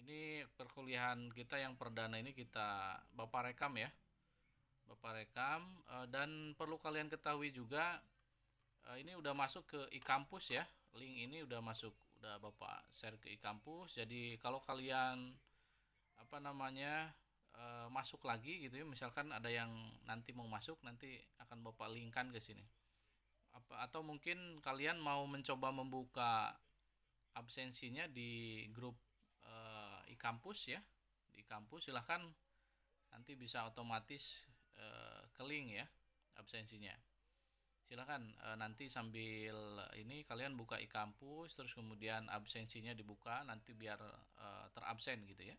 Ini perkuliahan kita yang perdana ini kita Bapak rekam ya. Bapak rekam dan perlu kalian ketahui juga ini udah masuk ke e-kampus ya. Link ini udah masuk, udah Bapak share ke e-kampus. Jadi kalau kalian masuk lagi gitu ya, misalkan ada yang nanti mau masuk, nanti akan Bapak linkkan ke sini. Atau mungkin kalian mau mencoba membuka absensinya di grup e-kampus ya. Di kampus silahkan, nanti bisa otomatis ke link ya absensinya. Silahkan nanti sambil ini kalian buka e-kampus, terus kemudian absensinya dibuka, nanti biar terabsen gitu ya.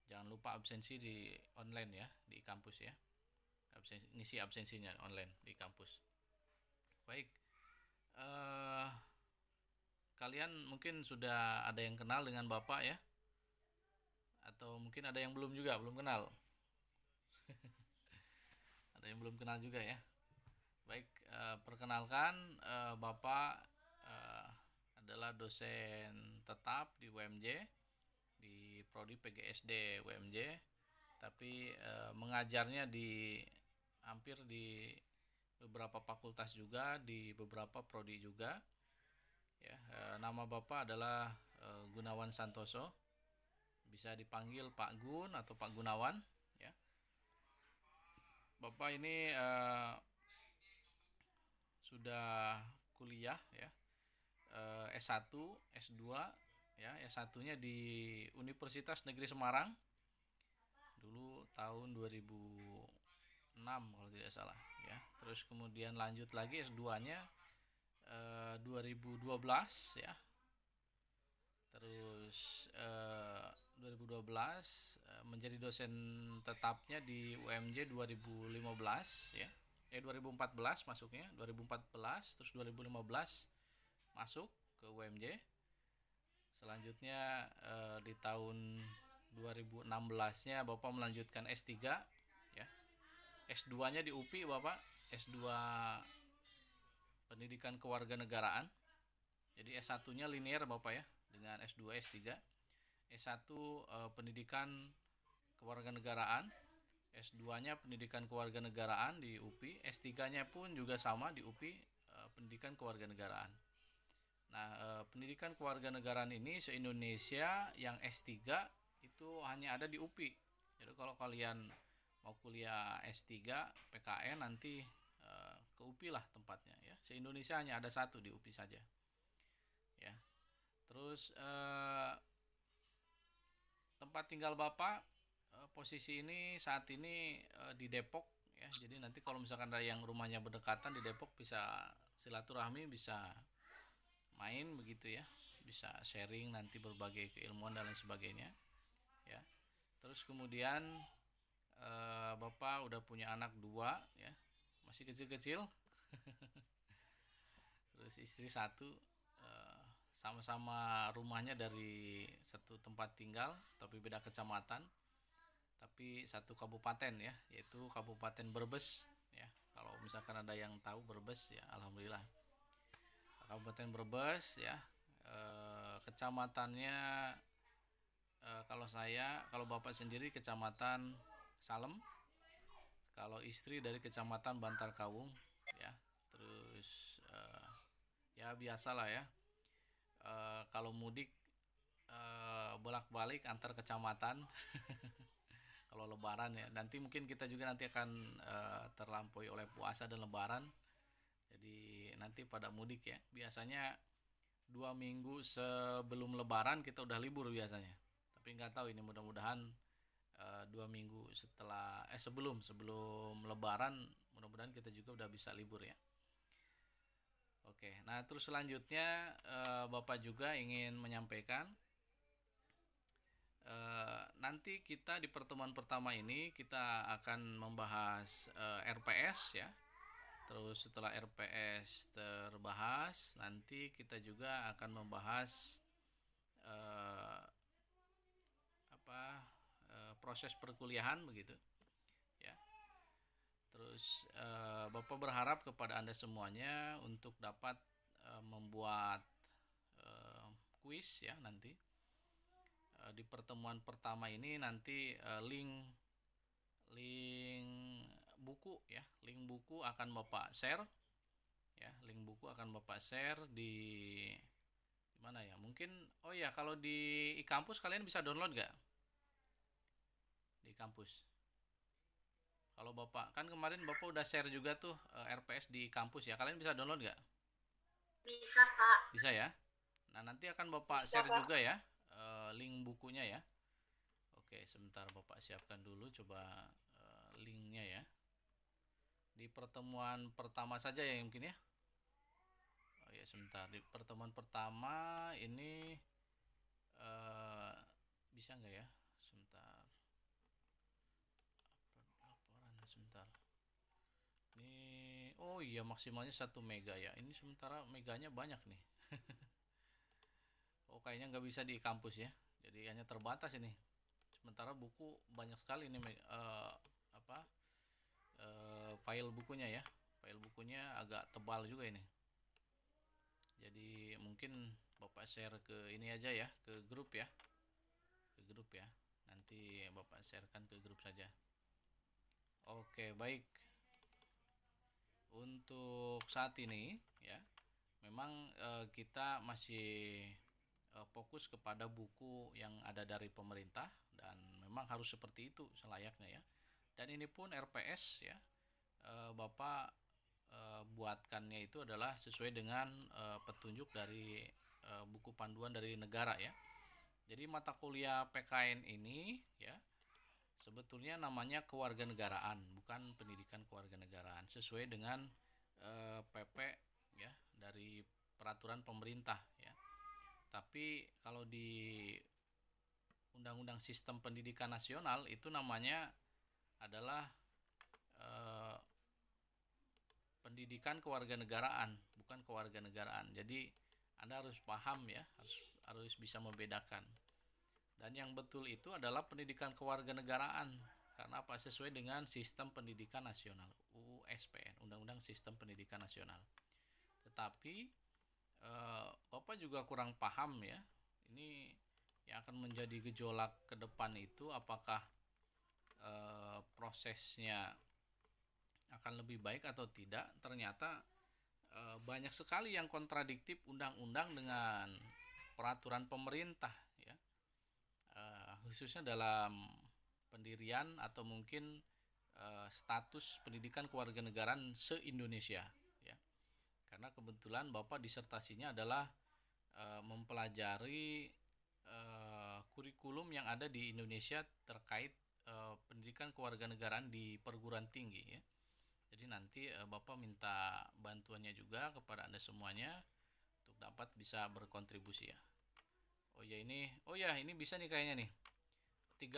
Jangan lupa absensi di online ya, di kampus ya. Ngisi absensinya online di kampus. Baik, kalian mungkin sudah ada yang kenal dengan Bapak ya, atau mungkin ada yang belum juga, belum kenal. Ada yang belum kenal juga ya. Baik, perkenalkan, Bapak adalah dosen tetap di UMJ, di Prodi PGSD UMJ, tapi mengajarnya di hampir di beberapa fakultas juga, di beberapa prodi juga. Ya, nama Bapak adalah Gunawan Santoso, bisa dipanggil Pak Gun atau Pak Gunawan. Ya, Bapak ini sudah kuliah ya, S1, S2 ya. S1-nya di Universitas Negeri Semarang dulu tahun 2006 kalau tidak salah ya. Terus kemudian lanjut lagi S2-nya 2012 ya. Terus 2012 menjadi dosen tetapnya di UMJ 2015 ya. 2014 masuknya, 2014 terus 2015 masuk ke UMJ. Selanjutnya di tahun 2016-nya Bapak melanjutkan S3 ya. S2-nya di UPI Bapak, S2 Pendidikan Kewarganegaraan. Jadi S1-nya linear Bapak ya, dengan S2, S3. S1 Pendidikan Kewarganegaraan, S2-nya Pendidikan Kewarganegaraan di UPI, S3-nya pun juga sama di UPI, Pendidikan Kewarganegaraan. Nah, pendidikan kewarganegaraan ini se-Indonesia yang S3 itu hanya ada di UPI. Jadi kalau kalian mau kuliah S3 PKN nanti ke UPI lah tempatnya ya. Se-Indonesia hanya ada satu di UPI saja. Ya. Terus tempat tinggal Bapak posisi ini saat ini di Depok ya. Jadi nanti kalau misalkan ada yang rumahnya berdekatan di Depok bisa silaturahmi, bisa main begitu ya, bisa sharing nanti berbagai keilmuan dan lain sebagainya ya. Terus kemudian Bapak udah punya anak dua ya, masih kecil-kecil. Terus istri satu, sama-sama rumahnya dari satu tempat tinggal tapi beda kecamatan, tapi satu kabupaten ya, yaitu Kabupaten Brebes ya. Kalau misalkan ada yang tahu Brebes ya, alhamdulillah. Kabupaten Brebes ya, kecamatannya kalau Bapak sendiri Kecamatan Salem, kalau istri dari Kecamatan Bantar Kawung ya. Terus ya biasalah ya, kalau mudik bolak-balik antar kecamatan. Kalau lebaran ya, nanti mungkin kita juga nanti akan terlampaui oleh puasa dan lebaran. Jadi nanti pada mudik ya, biasanya 2 minggu sebelum lebaran kita udah libur biasanya. Tapi nggak tahu ini, mudah-mudahan 2 minggu sebelum lebaran mudah-mudahan kita juga udah bisa libur ya. Oke, nah terus selanjutnya Bapak juga ingin menyampaikan nanti kita di pertemuan pertama ini kita akan membahas RPS ya. Terus setelah RPS terbahas, nanti kita juga akan membahas proses perkuliahan begitu ya. Terus Bapak berharap kepada Anda semuanya untuk dapat membuat kuis ya nanti. di pertemuan pertama ini nanti link link buku ya, link buku akan Bapak share ya, link buku akan Bapak share di mana ya? Mungkin oh ya, kalau di kampus kalian bisa download nggak? Di kampus. Kalau Bapak kan kemarin Bapak udah share juga tuh RPS di kampus ya. Kalian bisa download nggak? Bisa, Pak. Bisa ya. Nah, nanti akan Bapak Bisa, share Pak. juga ya link bukunya ya. Oke, sebentar Bapak siapkan dulu coba linknya ya. Di pertemuan pertama saja ya mungkin ya. Oh ya, sebentar. Di pertemuan pertama ini eh, bisa nggak ya? Sebentar. Laporan sebentar. Ini oh iya, maksimalnya 1 mega ya. Ini sementara meganya banyak nih. Oh, kayaknya nggak bisa di kampus ya. Jadi hanya terbatas ini. Sementara buku banyak sekali nih apa file bukunya ya. File bukunya agak tebal juga ini. Jadi mungkin Bapak share ke ini aja ya, ke grup ya. Ke grup ya. Nanti Bapak sharekan ke grup saja. Oke, baik. Untuk saat ini ya, memang kita masih fokus kepada buku yang ada dari pemerintah dan memang harus seperti itu selayaknya ya. Dan ini pun RPS ya, Bapak buatkannya itu adalah sesuai dengan petunjuk dari buku panduan dari negara ya. Jadi mata kuliah PKN ini ya sebetulnya namanya kewarganegaraan, bukan pendidikan kewarganegaraan, sesuai dengan PP ya dari peraturan pemerintah ya. Tapi kalau di Undang-Undang Sistem Pendidikan Nasional itu namanya adalah eh, pendidikan kewarganegaraan, bukan kewarganegaraan. Jadi Anda harus paham ya, harus bisa membedakan. Dan yang betul itu adalah pendidikan kewarganegaraan. Karena apa? Sesuai dengan Sistem Pendidikan Nasional, USPN, Undang-Undang Sistem Pendidikan Nasional. Tetapi Bapak juga kurang paham ya. Ini yang akan menjadi gejolak ke depan itu apakah prosesnya akan lebih baik atau tidak. Ternyata banyak sekali yang kontradiktif undang-undang dengan peraturan pemerintah ya. Khususnya dalam pendirian atau mungkin status pendidikan kewarganegaraan se-Indonesia ya. Karena kebetulan Bapak disertasinya adalah mempelajari kurikulum yang ada di Indonesia terkait pendidikan kewarganegaraan di perguruan tinggi ya. Jadi nanti Bapak minta bantuannya juga kepada Anda semuanya untuk dapat bisa berkontribusi ya. Oh ya ini bisa nih kayaknya nih. 30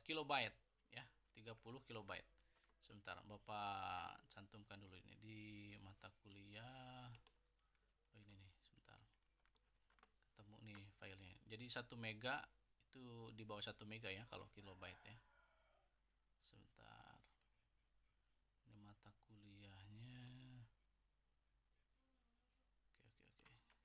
kilobyte ya, 30 kilobyte. Sebentar, Bapak cantumkan dulu ini di mata kuliah. Oh ini nih, sebentar. Ketemu nih filenya. Jadi 1 mega itu di bawah 1 mega ya kalau kilobyte ya. Sebentar. Ini mata kuliahnya. Oke, oke, oke.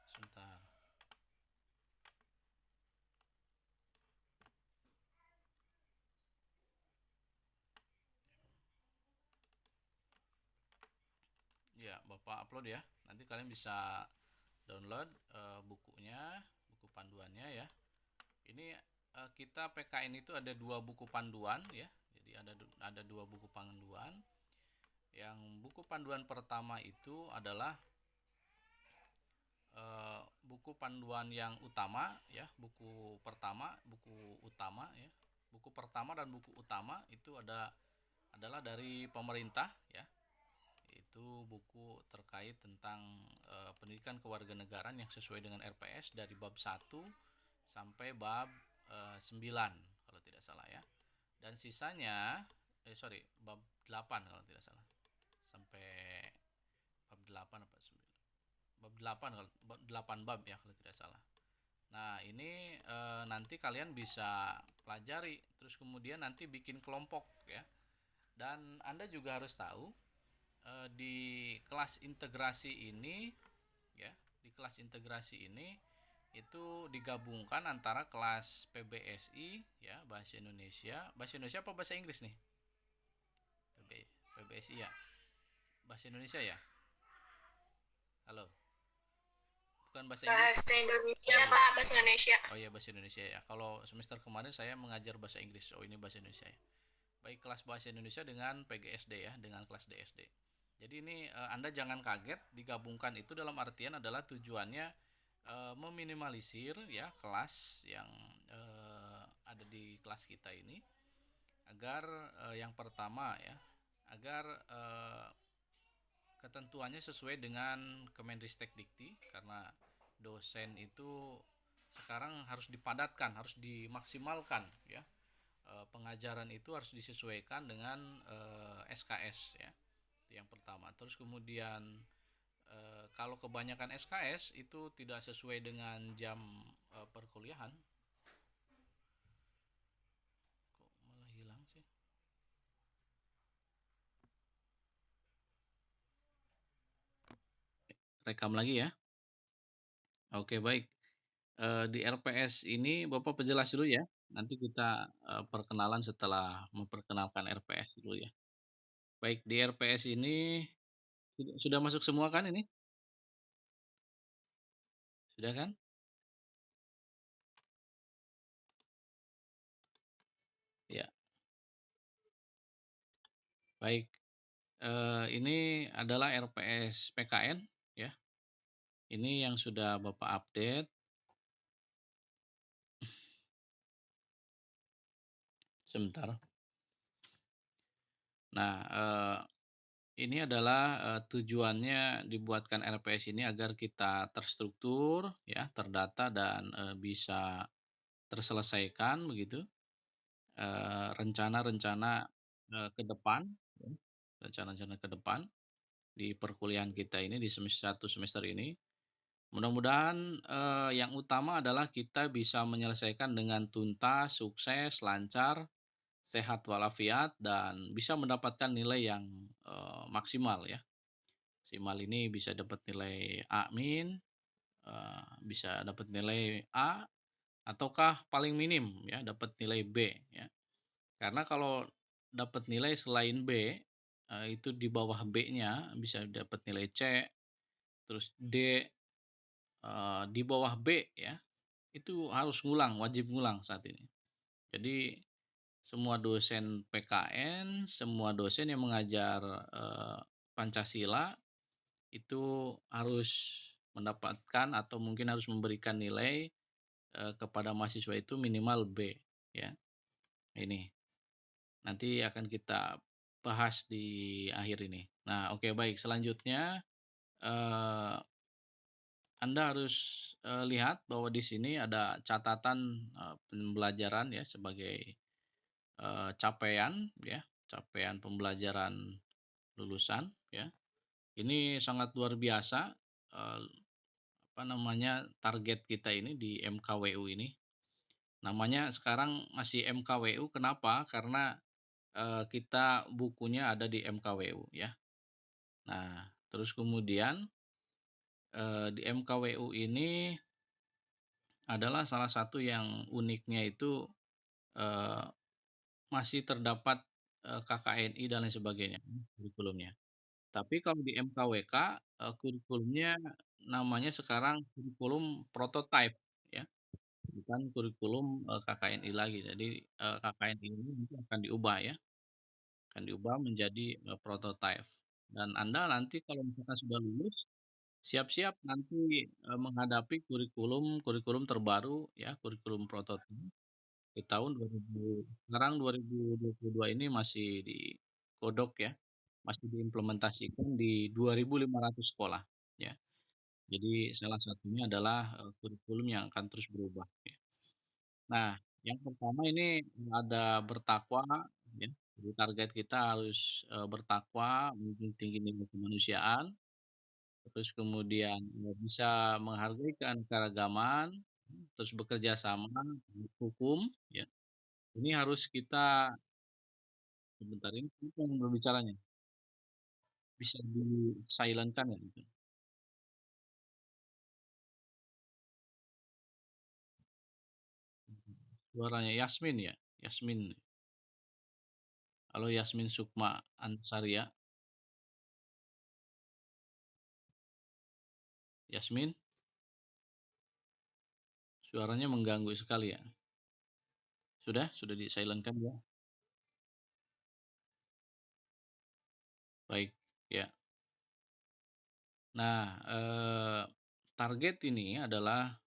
Sebentar. Ya, Bapak upload ya. Nanti kalian bisa download bukunya, buku panduannya ya. Ini kita PKN itu ada 2 buku panduan ya. Jadi ada 2 buku panduan. Yang buku panduan pertama itu adalah buku panduan yang utama ya, buku pertama, buku utama ya. Buku pertama dan buku utama itu adalah dari pemerintah ya. Itu buku terkait tentang pendidikan kewarganegaraan yang sesuai dengan RPS dari bab 1 sampai bab 9 kalau tidak salah ya. Dan sisanya bab 8 kalau tidak salah. Sampai bab 8 apa 9. bab 8, 8 bab ya kalau tidak salah. Nah, ini nanti kalian bisa pelajari, terus kemudian nanti bikin kelompok ya. Dan Anda juga harus tahu di kelas integrasi ini ya, di kelas integrasi ini itu digabungkan antara kelas PBSI ya, bahasa Indonesia apa bahasa Inggris nih? PBSI ya, bahasa Indonesia ya. Halo, bukan bahasa Inggris. Bahasa Indonesia, Oh iya, Pak, bahasa Indonesia. oh iya bahasa Indonesia ya. Kalau semester kemarin saya mengajar bahasa Inggris, oh ini bahasa Indonesia ya. Baik, kelas bahasa Indonesia dengan PGSD ya, dengan kelas DSD. Jadi ini Anda jangan kaget, digabungkan itu dalam artian adalah tujuannya meminimalisir ya kelas yang ada di kelas kita ini, agar yang pertama ya, agar ketentuannya sesuai dengan Kemendristek Dikti, karena dosen itu sekarang harus dipadatkan, harus dimaksimalkan ya. Pengajaran itu harus disesuaikan dengan SKS ya. Itu yang pertama. Terus kemudian kalau kebanyakan SKS itu tidak sesuai dengan jam perkuliahan. Kok malah hilang sih? Rekam lagi ya. Oke, baik. Di RPS ini Bapak perjelas dulu ya. Nanti kita perkenalan setelah memperkenalkan RPS dulu ya. Baik, di RPS ini sudah masuk semua kan ini? Sudah kan? Ya, baik. Ini adalah RPS PKN ya. Ini yang sudah Bapak update. Sebentar. Nah, ini adalah tujuannya dibuatkan RPS ini agar kita terstruktur ya, terdata dan bisa terselesaikan begitu. Rencana-rencana ke depan ya, rencana-rencana ke depan di perkuliahan kita ini di semester 1 semester ini. Mudah-mudahan yang utama adalah kita bisa menyelesaikan dengan tuntas, sukses, lancar, sehat walafiat, dan bisa mendapatkan nilai yang maksimal ya. Maksimal ini bisa dapat nilai A min, bisa dapat nilai A, ataukah paling minim ya dapat nilai B ya. Karena kalau dapat nilai selain B, itu di bawah B-nya bisa dapat nilai C, terus D, di bawah B ya, itu harus ngulang, wajib ngulang saat ini. Jadi semua dosen PKN, semua dosen yang mengajar Pancasila itu harus mendapatkan atau mungkin harus memberikan nilai kepada mahasiswa itu minimal B ya. Ini nanti akan kita bahas di akhir ini. Nah, oke, baik, selanjutnya eh, Anda harus lihat bahwa di sini ada catatan pembelajaran ya sebagai capaian ya, capaian pembelajaran lulusan ya. Ini sangat luar biasa, eh, apa namanya, target kita ini di MKWU ini. Namanya sekarang masih MKWU, kenapa? Karena kita bukunya ada di MKWU ya. Nah, terus kemudian di MKWU ini adalah salah satu yang uniknya itu eh, masih terdapat KKNI dan lain sebagainya kurikulumnya. Tapi kalau di MKWK kurikulumnya namanya sekarang kurikulum prototype ya, bukan kurikulum KKNI lagi. Jadi KKNI ini nanti akan diubah ya, akan diubah menjadi prototype. Dan Anda nanti kalau misalkan sudah lulus, siap-siap nanti menghadapi kurikulum kurikulum terbaru ya, kurikulum prototipe di tahun 2000, sekarang 2022 ini masih digodok ya, masih diimplementasikan di 2.500 sekolah ya. Jadi salah satunya adalah kurikulum yang akan terus berubah ya. Nah, yang pertama ini ada bertakwa ya. Jadi target kita harus bertakwa, menjunjung tinggi nilai kemanusiaan. terus kemudian, bisa menghargai keanekaragaman, terus bekerja sama, hukum, ya. Ini harus kita sebentar ini siapa yang berbicaranya? Bisa di-silent-kan ya itu? Suaranya Yasmin ya? Yasmin. Halo Yasmin Sukma Ansaria. Yasmin, suaranya mengganggu sekali ya? Sudah? Sudah di-silent-kan ya? Baik, ya. Nah, target ini adalah,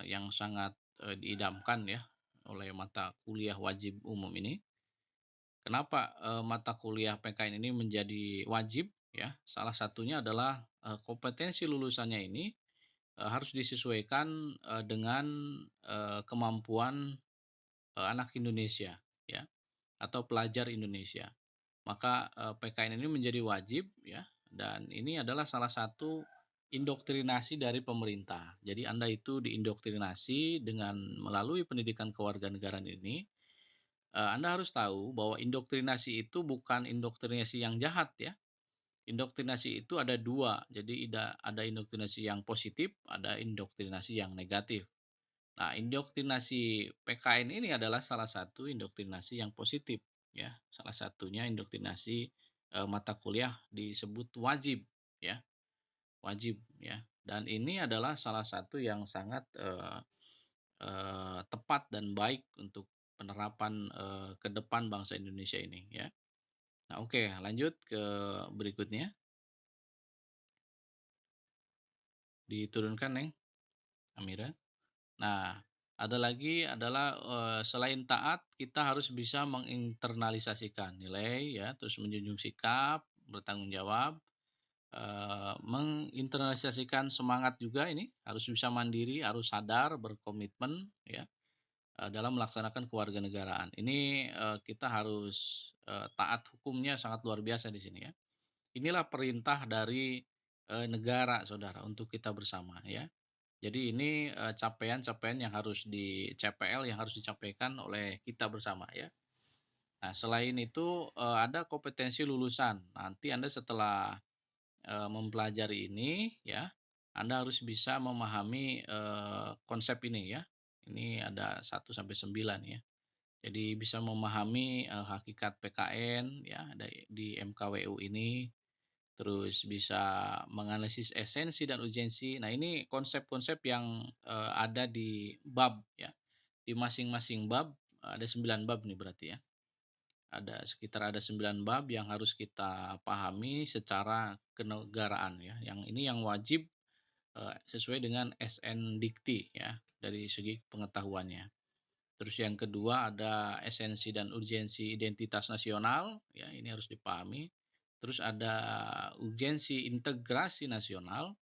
yang sangat, diidamkan ya oleh mata kuliah wajib umum ini. Kenapa, mata kuliah PKN ini menjadi wajib ya? Salah satunya adalah, kompetensi lulusannya ini, harus disesuaikan, dengan, kemampuan, anak Indonesia ya, atau pelajar Indonesia. Maka, PKN ini menjadi wajib ya, dan ini adalah salah satu indoktrinasi dari pemerintah. Jadi Anda itu diindoktrinasi dengan melalui pendidikan kewarganegaraan ini, Anda harus tahu bahwa indoktrinasi itu bukan indoktrinasi yang jahat ya. Indoktrinasi itu ada 2, jadi ada indoktrinasi yang positif, ada indoktrinasi yang negatif. Nah, indoktrinasi PKN ini adalah salah satu indoktrinasi yang positif ya. Salah satunya indoktrinasi, mata kuliah disebut wajib ya, wajib ya. Dan ini adalah salah satu yang sangat, tepat dan baik untuk penerapan, ke depan bangsa Indonesia ini ya. Nah, oke, lanjut ke berikutnya, diturunkan Neng, Amira. Nah, ada lagi adalah, selain taat, kita harus bisa menginternalisasikan nilai ya, terus menjunjung sikap, bertanggung jawab, menginternalisasikan semangat juga ini, harus bisa mandiri, harus sadar, berkomitmen ya, dalam melaksanakan kewarganegaraan. Ini, kita harus, taat hukumnya sangat luar biasa di sini ya. Inilah perintah dari, negara Saudara untuk kita bersama ya. Jadi ini, capaian-capaian yang harus CPL yang harus dicapaikan oleh kita bersama ya. Nah selain itu, ada kompetensi lulusan. Nanti Anda setelah, mempelajari ini ya, Anda harus bisa memahami, konsep ini ya. Ini ada 1 sampai 9 ya. Jadi bisa memahami, hakikat PKN ya di MKWU ini, terus bisa menganalisis esensi dan urgensi. Nah, ini konsep-konsep yang, ada di bab ya. Di masing-masing bab, ada 9 bab nih berarti ya. Ada 9 bab yang harus kita pahami secara kenegaraan ya. Yang ini yang wajib, sesuai dengan SN Dikti ya, dari segi pengetahuannya. Terus yang kedua ada esensi dan urgensi identitas nasional, ya ini harus dipahami. Terus ada urgensi integrasi nasional.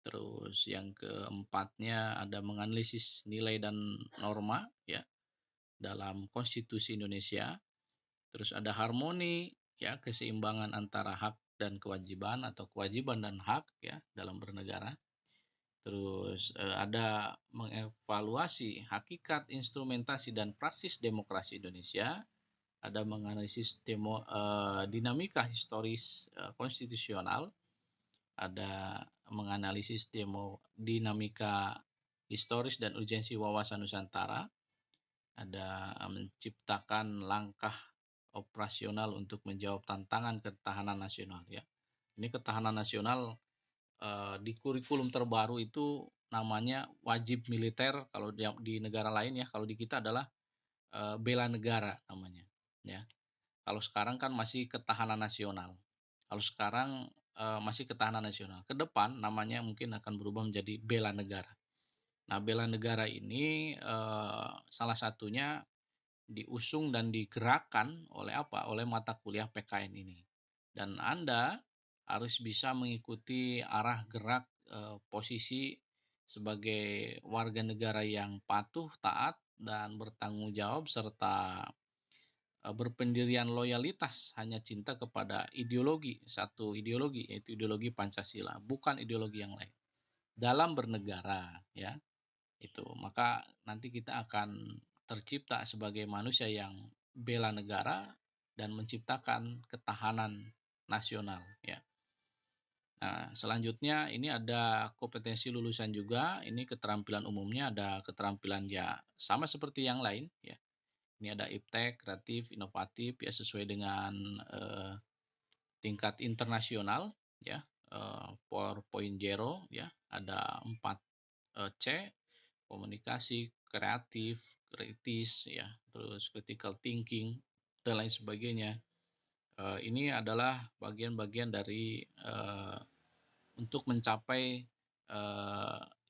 Terus yang keempatnya ada menganalisis nilai dan norma ya dalam konstitusi Indonesia. Terus ada harmoni ya keseimbangan antara hak dan kewajiban atau kewajiban dan hak ya dalam bernegara. Terus, ada mengevaluasi hakikat, instrumentasi, dan praksis demokrasi Indonesia, ada menganalisis dinamika historis, konstitusional, ada menganalisis dinamika historis dan urgensi wawasan Nusantara, ada menciptakan langkah operasional untuk menjawab tantangan ketahanan nasional ya. Ini ketahanan nasional di kurikulum terbaru itu namanya wajib militer kalau di negara lain ya, kalau di kita adalah, bela negara namanya, ya. Kalau sekarang kan masih ketahanan nasional. Kalau sekarang, masih ketahanan nasional. Ke depan namanya mungkin akan berubah menjadi bela negara. Nah, bela negara ini, salah satunya diusung dan digerakkan oleh apa, oleh mata kuliah PKN ini. Dan Anda harus bisa mengikuti arah gerak, posisi sebagai warga negara yang patuh, taat, dan bertanggung jawab serta, berpendirian loyalitas hanya cinta kepada ideologi, satu ideologi yaitu ideologi Pancasila, bukan ideologi yang lain. Dalam bernegara ya, itu. Maka nanti kita akan tercipta sebagai manusia yang bela negara dan menciptakan ketahanan nasional ya. Nah, selanjutnya ini ada kompetensi lulusan juga, ini keterampilan umumnya ada keterampilan ya sama seperti yang lain ya. Ini ada iptek, kreatif, inovatif ya sesuai dengan tingkat internasional ya. 4.0 ya, ada 4 C, komunikasi, kreatif, kritis ya, terus critical thinking dan lain sebagainya. Ini adalah bagian-bagian dari untuk mencapai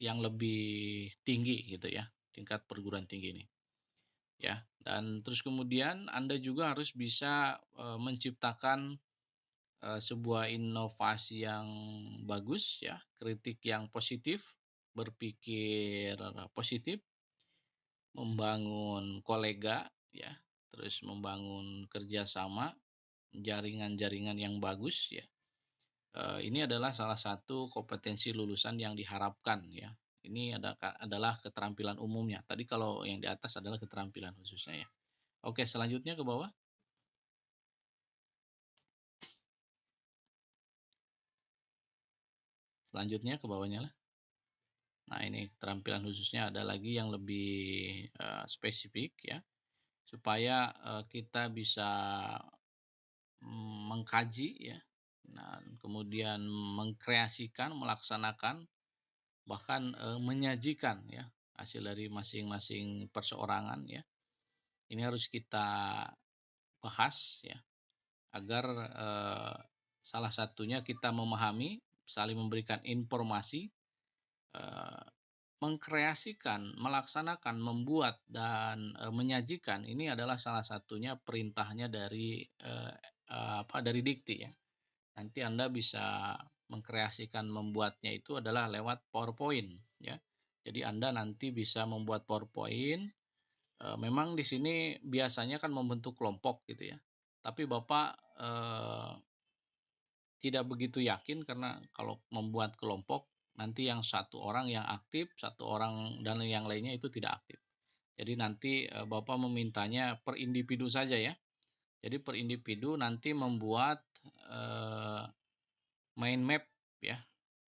yang lebih tinggi gitu ya, tingkat perguruan tinggi ini ya. Dan terus kemudian Anda juga harus bisa menciptakan sebuah inovasi yang bagus ya, kritik yang positif, berpikir positif, membangun kolega ya, terus membangun kerjasama, jaringan-jaringan yang bagus ya. Ini adalah salah satu kompetensi lulusan yang diharapkan ya. Ini adalah keterampilan umumnya. Tadi kalau yang di atas adalah keterampilan khususnya ya. Oke, selanjutnya ke bawah. Selanjutnya ke bawahnya lah. Nah, ini keterampilan khususnya ada lagi yang lebih spesifik ya, supaya kita bisa mengkaji ya, nah, kemudian mengkreasikan, melaksanakan, bahkan menyajikan ya hasil dari masing-masing perseorangan ya. Ini harus kita bahas ya agar salah satunya kita memahami, saling memberikan informasi, eh, mengkreasikan, melaksanakan, membuat dan menyajikan ini adalah salah satunya perintahnya dari dari dikti ya. Nanti Anda bisa mengkreasikan membuatnya itu adalah lewat PowerPoint ya. Jadi Anda nanti bisa membuat PowerPoint. Memang di sini biasanya kan membentuk kelompok gitu ya. Tapi Bapak tidak begitu yakin karena kalau membuat kelompok nanti yang satu orang yang aktif, satu orang dan yang lainnya itu tidak aktif. Jadi nanti Bapak memintanya per individu saja ya. Jadi per individu nanti membuat mind map ya.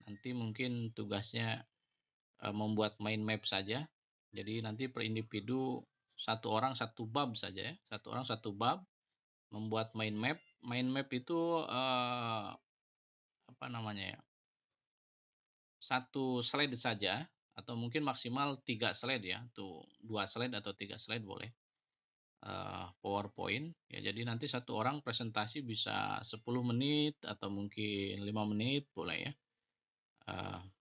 Nanti mungkin tugasnya membuat mind map saja. Jadi nanti per individu satu orang satu bab saja ya. Satu orang satu bab membuat mind map. Mind map itu apa namanya ya? Satu slide saja atau mungkin maksimal 3 slide ya. Tuh 2 slide atau 3 slide boleh. PowerPoint ya, jadi nanti satu orang presentasi bisa 10 menit atau mungkin 5 menit boleh ya.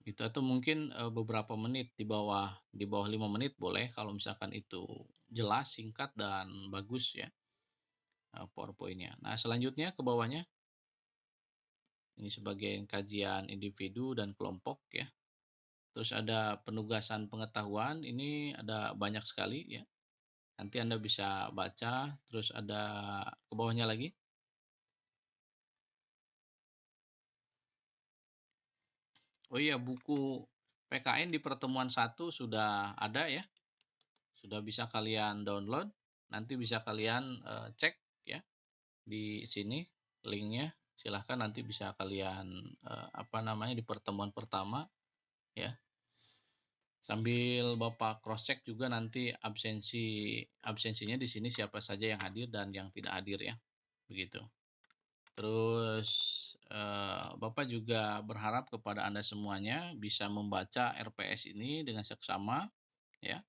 Itu atau mungkin beberapa menit di bawah 5 menit boleh kalau misalkan itu jelas, singkat dan bagus ya PowerPoint-nya. Nah, selanjutnya ke bawahnya ini sebagai kajian individu dan kelompok ya. Terus ada penugasan pengetahuan, ini ada banyak sekali ya. Nanti Anda bisa baca, terus ada ke bawahnya lagi. Oh iya, buku PKN di pertemuan 1 sudah ada ya. Sudah bisa kalian download. Nanti bisa kalian cek ya di sini linknya. Silahkan nanti bisa kalian di pertemuan pertama ya. Sambil Bapak cross check juga nanti absensinya di sini siapa saja yang hadir dan yang tidak hadir ya. Begitu. Terus Bapak juga berharap kepada Anda semuanya bisa membaca RPS ini dengan seksama ya.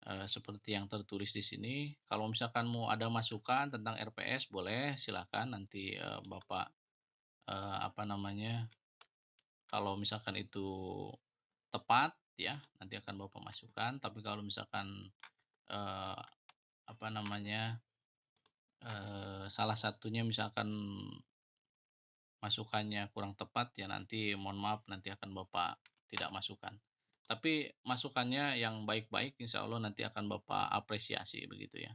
Seperti yang tertulis di sini. Kalau misalkan mau ada masukan tentang RPS boleh silakan nanti Bapak kalau misalkan itu tepat ya nanti akan Bapak masukkan. Tapi kalau misalkan eh, salah satunya misalkan masukannya kurang tepat ya nanti mohon maaf nanti akan Bapak tidak masukkan. Tapi masukannya yang baik-baik insya Allah nanti akan Bapak apresiasi begitu ya.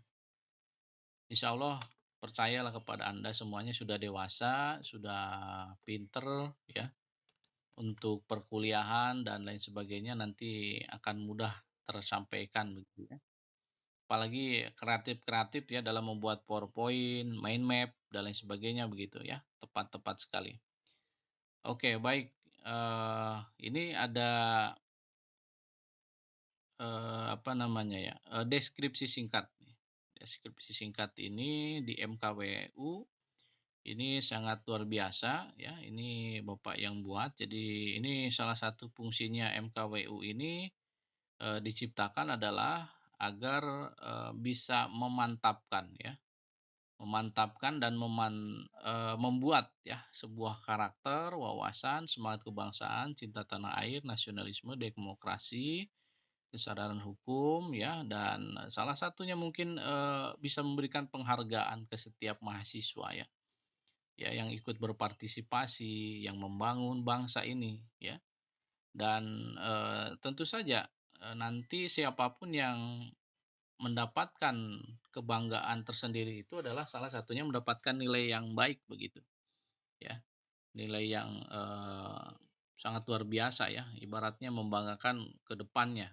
Insya Allah percayalah kepada Anda semuanya sudah dewasa, sudah pinter ya untuk perkuliahan dan lain sebagainya nanti akan mudah tersampaikan begitu ya. Apalagi kreatif-kreatif ya dalam membuat PowerPoint, mind map dan lain sebagainya begitu ya. Tepat-tepat sekali. Oke, baik. Ini ada apa namanya ya, deskripsi singkat nih. Deskripsi singkat ini di MKWU ini sangat luar biasa ya, ini Bapak yang buat. Jadi ini salah satu fungsinya MKWU ini, diciptakan adalah agar, bisa memantapkan ya, memantapkan dan membuat ya sebuah karakter, wawasan, semangat kebangsaan, cinta tanah air, nasionalisme, demokrasi, kesadaran hukum ya, dan salah satunya mungkin, bisa memberikan penghargaan ke setiap mahasiswa ya. Ya, yang ikut berpartisipasi, yang membangun bangsa ini, ya. Dan, tentu saja, nanti siapapun yang mendapatkan kebanggaan tersendiri itu adalah salah satunya mendapatkan nilai yang baik begitu, ya. Nilai yang, sangat luar biasa ya, ibaratnya membanggakan ke depannya.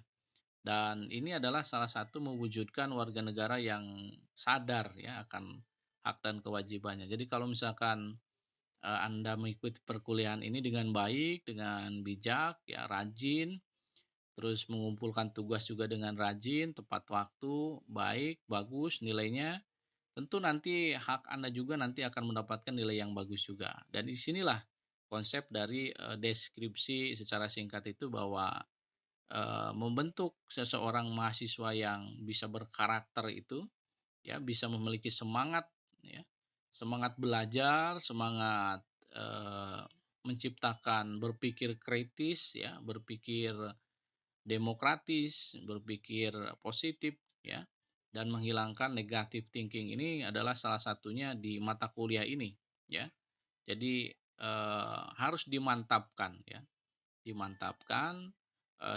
Dan ini adalah salah satu mewujudkan warga negara yang sadar ya akan hak dan kewajibannya. Jadi kalau misalkan Anda mengikuti perkuliahan ini dengan baik, dengan bijak, ya rajin, terus mengumpulkan tugas juga dengan rajin, tepat waktu, baik, bagus nilainya. Tentu nanti hak Anda juga nanti akan mendapatkan nilai yang bagus juga. Dan di sinilah konsep dari deskripsi secara singkat itu bahwa membentuk seseorang mahasiswa yang bisa berkarakter itu ya bisa memiliki semangat ya, semangat belajar, semangat, menciptakan berpikir kritis ya, berpikir demokratis, berpikir positif ya, dan menghilangkan negative thinking ini adalah salah satunya di mata kuliah ini ya. Jadi, harus dimantapkan ya, dimantapkan,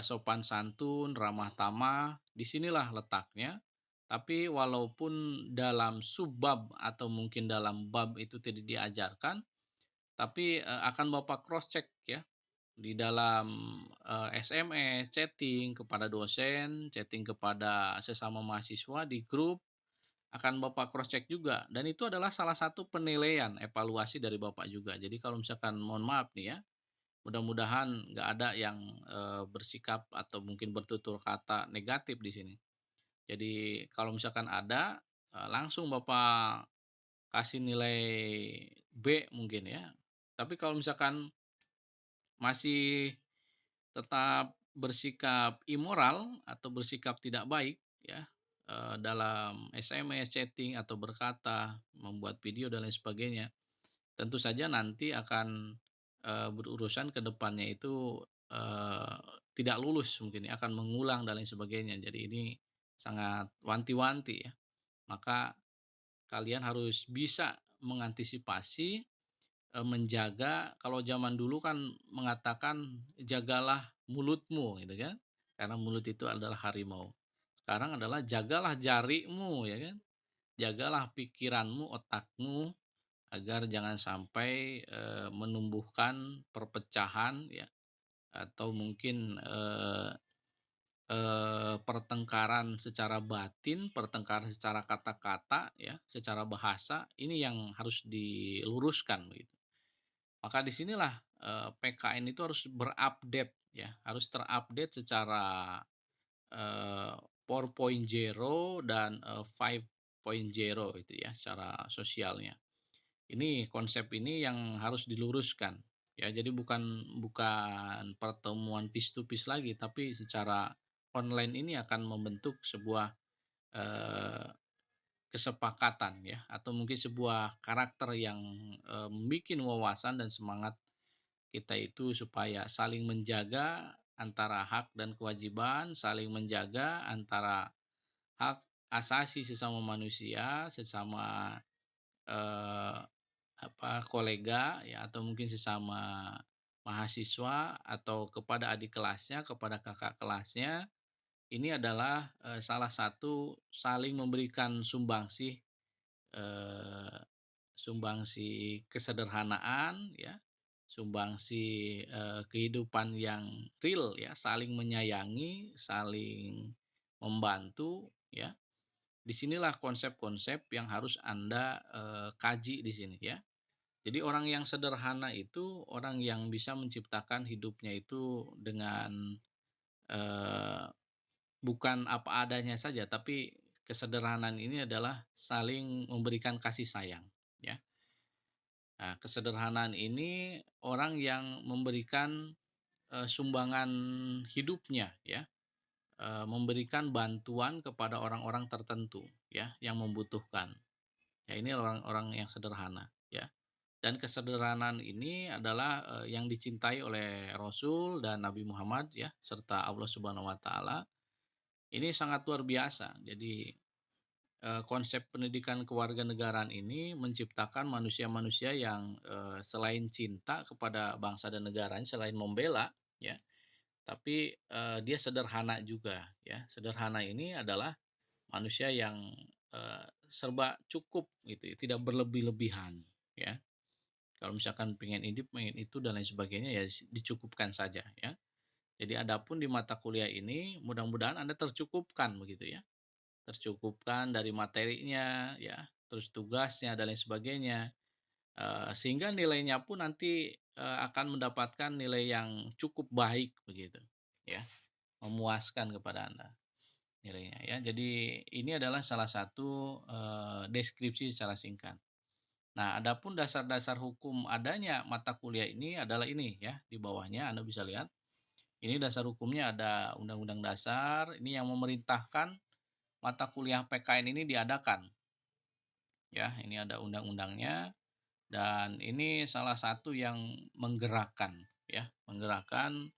sopan santun, ramah tamah, disinilah letaknya. Tapi walaupun dalam subbab atau mungkin dalam bab itu tidak diajarkan, tapi, akan Bapak cross check ya, di dalam, SMS, chatting kepada dosen, chatting kepada sesama mahasiswa di grup, akan Bapak cross check juga dan itu adalah salah satu penilaian evaluasi dari Bapak juga. Jadi kalau misalkan mohon maaf nih ya, mudah-mudahan nggak ada yang, bersikap atau mungkin bertutur kata negatif di sini. Jadi kalau misalkan ada, langsung Bapak kasih nilai B mungkin ya. Tapi kalau misalkan masih tetap bersikap immoral atau bersikap tidak baik ya, dalam SMS, chatting, atau berkata, membuat video dan lain sebagainya, tentu saja nanti akan, berurusan ke depannya itu, eee, tidak lulus mungkin ya, akan mengulang dan lain sebagainya. Jadi ini sangat wanti-wanti ya. Maka kalian harus bisa mengantisipasi, menjaga kalau zaman dulu kan mengatakan, "Jagalah mulutmu," gitu kan, karena mulut itu adalah harimau. Sekarang adalah jagalah jarimu ya kan, jagalah pikiranmu, otakmu, agar jangan sampai, menumbuhkan perpecahan ya, atau mungkin, pertengkaran secara batin, pertengkaran secara kata-kata ya, secara bahasa, ini yang harus diluruskan begitu. Maka disinilah PKN itu harus berupdate ya, harus terupdate secara, eee, 4.0 dan, 5.0 itu ya, secara sosialnya. Ini konsep ini yang harus diluruskan, ya. Jadi bukan pertemuan face to face lagi, tapi secara online ini akan membentuk sebuah, eee, kesepakatan ya, atau mungkin sebuah karakter yang, membikin wawasan dan semangat kita itu supaya saling menjaga antara hak dan kewajiban, saling menjaga antara hak asasi sesama manusia, sesama, eee kolega ya atau mungkin sesama mahasiswa atau kepada adik kelasnya, kepada kakak kelasnya, ini adalah, salah satu saling memberikan sumbangsih eee, sumbangsi kesederhanaan ya, sumbangsi, kehidupan yang real ya, saling menyayangi, saling membantu ya. Disinilah konsep-konsep yang harus Anda, kaji di sini ya. Jadi orang yang sederhana itu orang yang bisa menciptakan hidupnya itu dengan, eee, bukan apa adanya saja, tapi kesederhanaan ini adalah saling memberikan kasih sayang, ya. Nah, kesederhanaan ini orang yang memberikan, sumbangan hidupnya ya, memberikan bantuan kepada orang-orang tertentu ya, yang membutuhkan. Ya ini orang-orang yang sederhana, ya. Dan kesederhanaan ini adalah, yang dicintai oleh Rasul dan Nabi Muhammad ya, serta Allah Subhanahu wa taala. Ini sangat luar biasa. Jadi, konsep pendidikan kewarganegaraan ini menciptakan manusia-manusia yang, selain cinta kepada bangsa dan negaranya, selain membela ya, tapi, dia sederhana juga ya. Sederhana ini adalah manusia yang, serba cukup gitu ya, tidak berlebih-lebihan ya. Kalau misalkan pengen ini, pengen itu dan lain sebagainya ya dicukupkan saja ya. Jadi adapun di mata kuliah ini mudah-mudahan Anda tercukupkan begitu ya. Tercukupkan dari materinya ya, terus tugasnya dan lain sebagainya. Sehingga nilainya pun nanti, akan mendapatkan nilai yang cukup baik begitu ya, memuaskan kepada Anda nilainya ya. Jadi ini adalah salah satu, deskripsi secara singkat. Nah, adapun dasar-dasar hukum adanya mata kuliah ini adalah ini ya, di bawahnya Anda bisa lihat. Ini dasar hukumnya ada Undang-Undang Dasar, ini yang memerintahkan mata kuliah PKN ini diadakan. Ya, ini ada undang-undangnya dan ini salah satu yang menggerakkan ya, menggerakkan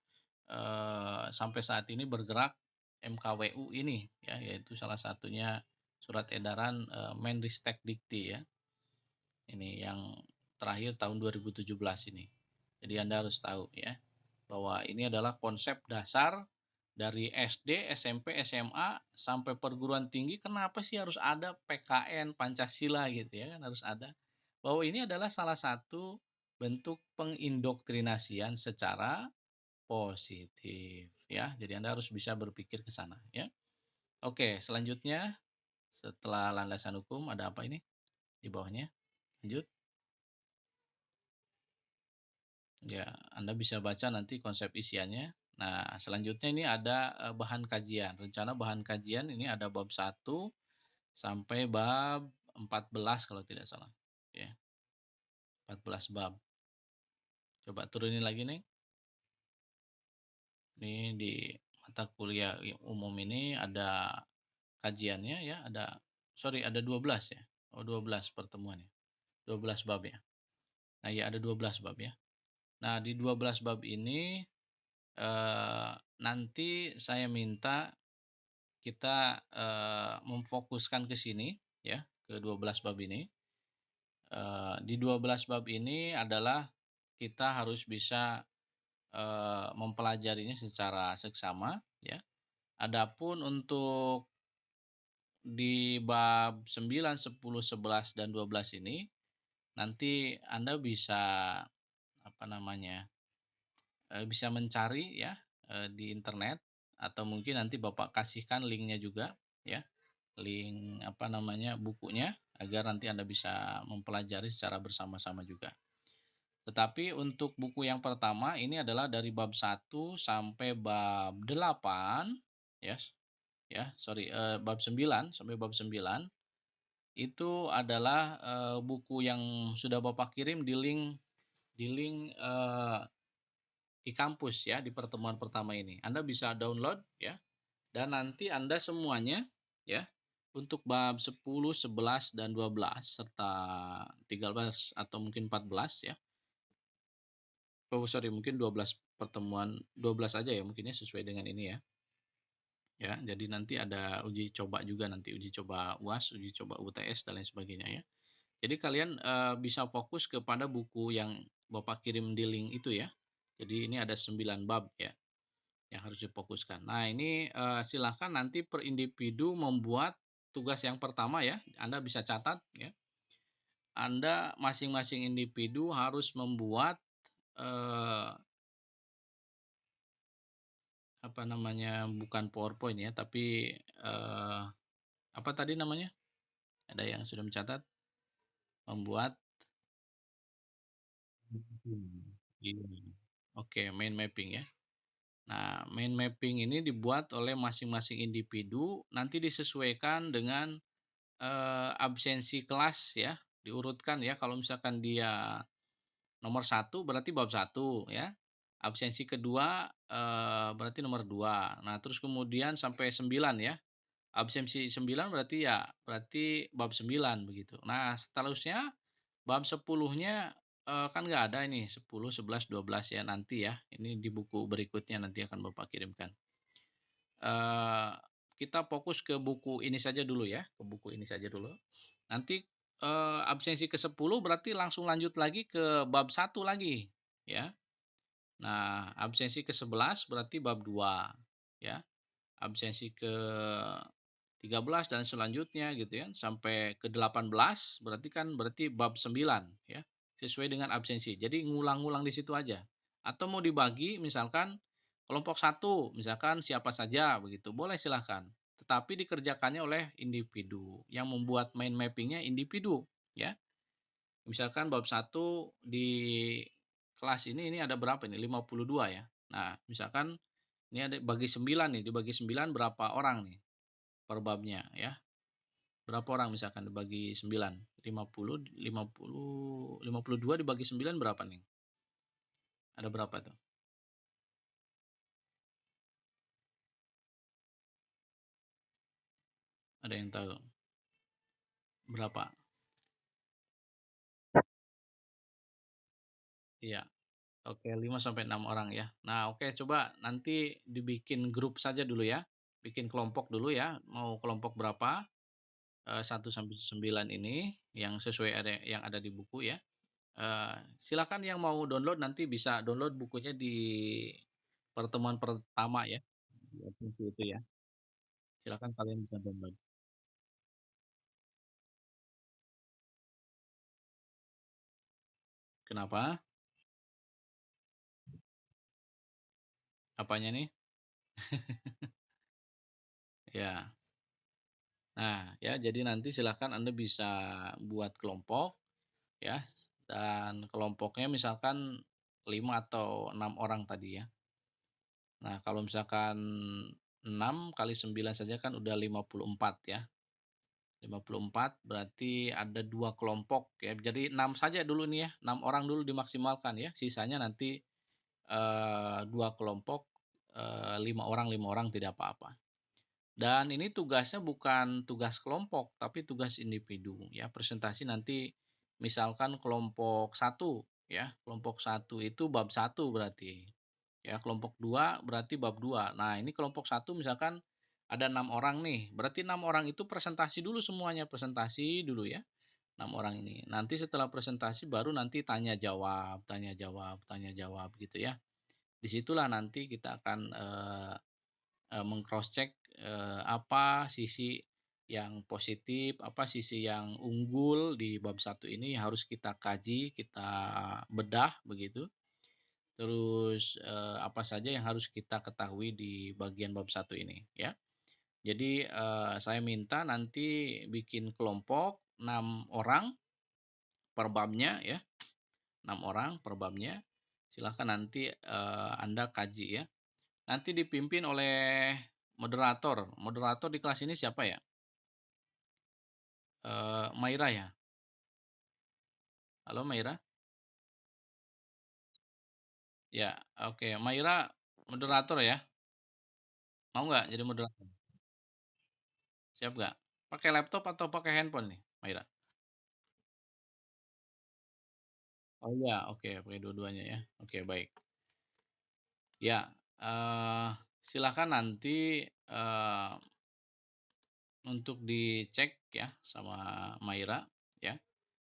sampai saat ini bergerak MKWU ini ya, yaitu salah satunya surat edaran Menristek-Dikti ya. Ini yang terakhir tahun 2017 ini. Jadi Anda harus tahu ya, bahwa ini adalah konsep dasar dari SD, SMP, SMA, sampai perguruan tinggi. Kenapa sih harus ada PKN Pancasila gitu ya kan, harus ada. Bahwa ini adalah salah satu bentuk pengindoktrinasian secara positif ya. Jadi Anda harus bisa berpikir ke sana ya. Oke, selanjutnya setelah landasan hukum ada apa ini di bawahnya? Lanjut. Ya, Anda bisa baca nanti konsep isiannya. Nah, selanjutnya ini ada, bahan kajian. Rencana bahan kajian ini ada bab 1 sampai bab 14 kalau tidak salah, ya, 14 bab. Coba turunin lagi nih. Ini di mata kuliah umum ini ada kajiannya ya, ada 12 ya. Oh, 12 pertemuannya. 12 bab ya. Nah, ya ada 12 bab ya. Nah, di 12 bab ini nanti saya minta kita, memfokuskan ke sini ya, ke 12 bab ini. Di 12 bab ini adalah kita harus bisa, mempelajarinya secara seksama ya. Adapun untuk di bab 9, 10, 11, dan 12 ini nanti Anda bisa apa namanya, bisa mencari ya, di internet atau mungkin nanti Bapak kasihkan linknya juga ya, link apa namanya, bukunya agar nanti Anda bisa mempelajari secara bersama-sama juga. Tetapi untuk buku yang pertama ini adalah dari bab 1 sampai bab 8 ya, sorry, bab 9 sampai bab 9 itu adalah, buku yang sudah Bapak kirim di link, di kampus ya, di pertemuan pertama ini. Anda bisa download ya, dan nanti Anda semuanya ya, untuk bab 10, 11, dan 12 serta 13 atau mungkin 14 ya. Oh sorry, mungkin 12 pertemuan, 12 aja ya mungkin ya, sesuai dengan ini ya. Ya, jadi nanti ada uji coba juga, nanti uji coba UAS, uji coba UTS dan lain sebagainya ya. Jadi kalian, bisa fokus kepada buku yang Bapak kirim di link itu ya. Jadi ini ada 9 bab ya, yang harus difokuskan. Nah ini, silakan nanti per individu membuat tugas yang pertama ya, Anda bisa catat ya. Anda masing-masing individu harus membuat, eee, apa namanya, bukan PowerPoint ya, tapi, apa tadi namanya? Ada yang sudah mencatat? Membuat iya, oke, mind mapping ya. Nah, mind mapping ini dibuat oleh masing-masing individu, nanti disesuaikan dengan, absensi kelas ya, diurutkan ya, kalau misalkan dia nomor satu berarti bab satu ya, absensi kedua, berarti nomor 2. Nah, terus kemudian sampai 9 ya, absensi 9 berarti ya, berarti bab 9 begitu. Nah, seterusnya bab 10-nya, kan nggak ada ini 10, 11, 12 ya nanti ya, ini di buku berikutnya nanti akan Bapak kirimkan. Eee, kita fokus ke buku ini saja dulu ya, ke buku ini saja dulu. Nanti, absensi ke-10 berarti langsung lanjut lagi ke bab satu lagi, ya. Nah, absensi ke-11 berarti bab 2 ya. Absensi ke-13 dan selanjutnya gitu ya, sampai ke-18 berarti bab 9 ya, sesuai dengan absensi. Jadi ngulang-ngulang di situ aja. Atau mau dibagi misalkan kelompok satu misalkan siapa saja begitu, boleh silahkan. Tetapi dikerjakannya oleh individu, yang membuat mind mappingnya individu ya. Misalkan bab satu di kelas ini ada berapa ini, 52 ya. Nah, misalkan ini ada bagi 9 nih, dibagi 9 berapa orang nih per babnya ya. Berapa orang misalkan dibagi 9? 50, 50, 52 dibagi 9 berapa nih? Ada berapa tuh? Ada yang tahu? Berapa? Iya. Oke, 5 sampai 6 orang ya. Nah, oke, coba nanti dibikin grup saja dulu ya. Bikin kelompok dulu ya. Mau kelompok berapa? 1 sampai 9 ini yang sesuai yang ada di buku ya. Silakan yang mau download nanti bisa download bukunya di pertemuan pertama ya, di Adventure itu ya. Silakan kalian bisa download. Kenapa? Apanya nih? Ya. Nah, ya jadi nanti silakan Anda bisa buat kelompok ya, dan kelompoknya misalkan 5 atau 6 orang tadi ya. Nah, kalau misalkan 6 kali 9 saja kan udah 54 ya. 54 berarti ada 2 kelompok ya. Jadi 6 saja dulu nih ya, 6 orang dulu dimaksimalkan ya. Sisanya nanti 2 kelompok, 5 orang tidak apa-apa. Dan ini tugasnya bukan tugas kelompok, tapi tugas individu ya. Presentasi nanti misalkan kelompok satu ya, kelompok satu itu bab satu berarti. Ya, kelompok 2 berarti bab 2. Nah, ini kelompok satu misalkan ada 6 orang nih, berarti 6 orang itu presentasi dulu semuanya, presentasi dulu ya, 6 orang ini. Nanti setelah presentasi baru nanti tanya jawab tanya jawab tanya jawab gitu ya. Disitulah nanti kita akan, meng-cross check, apa sisi yang positif, apa sisi yang unggul di bab satu ini harus kita kaji, kita bedah begitu. Terus, apa saja yang harus kita ketahui di bagian bab satu ini ya. Jadi, saya minta nanti bikin kelompok 6 orang per babnya ya, 6 orang per babnya. Silahkan nanti, Anda kaji ya. Nanti dipimpin oleh moderator. Moderator di kelas ini siapa ya? Maira ya? Halo Maira? Ya, oke. Maira moderator ya? Mau nggak jadi moderator? Siap nggak? Pakai laptop atau pakai handphone nih, Maira? Oh iya, oke, pakai dua-duanya ya. Oke, baik. Ya, silakan nanti, untuk dicek ya sama Maira ya.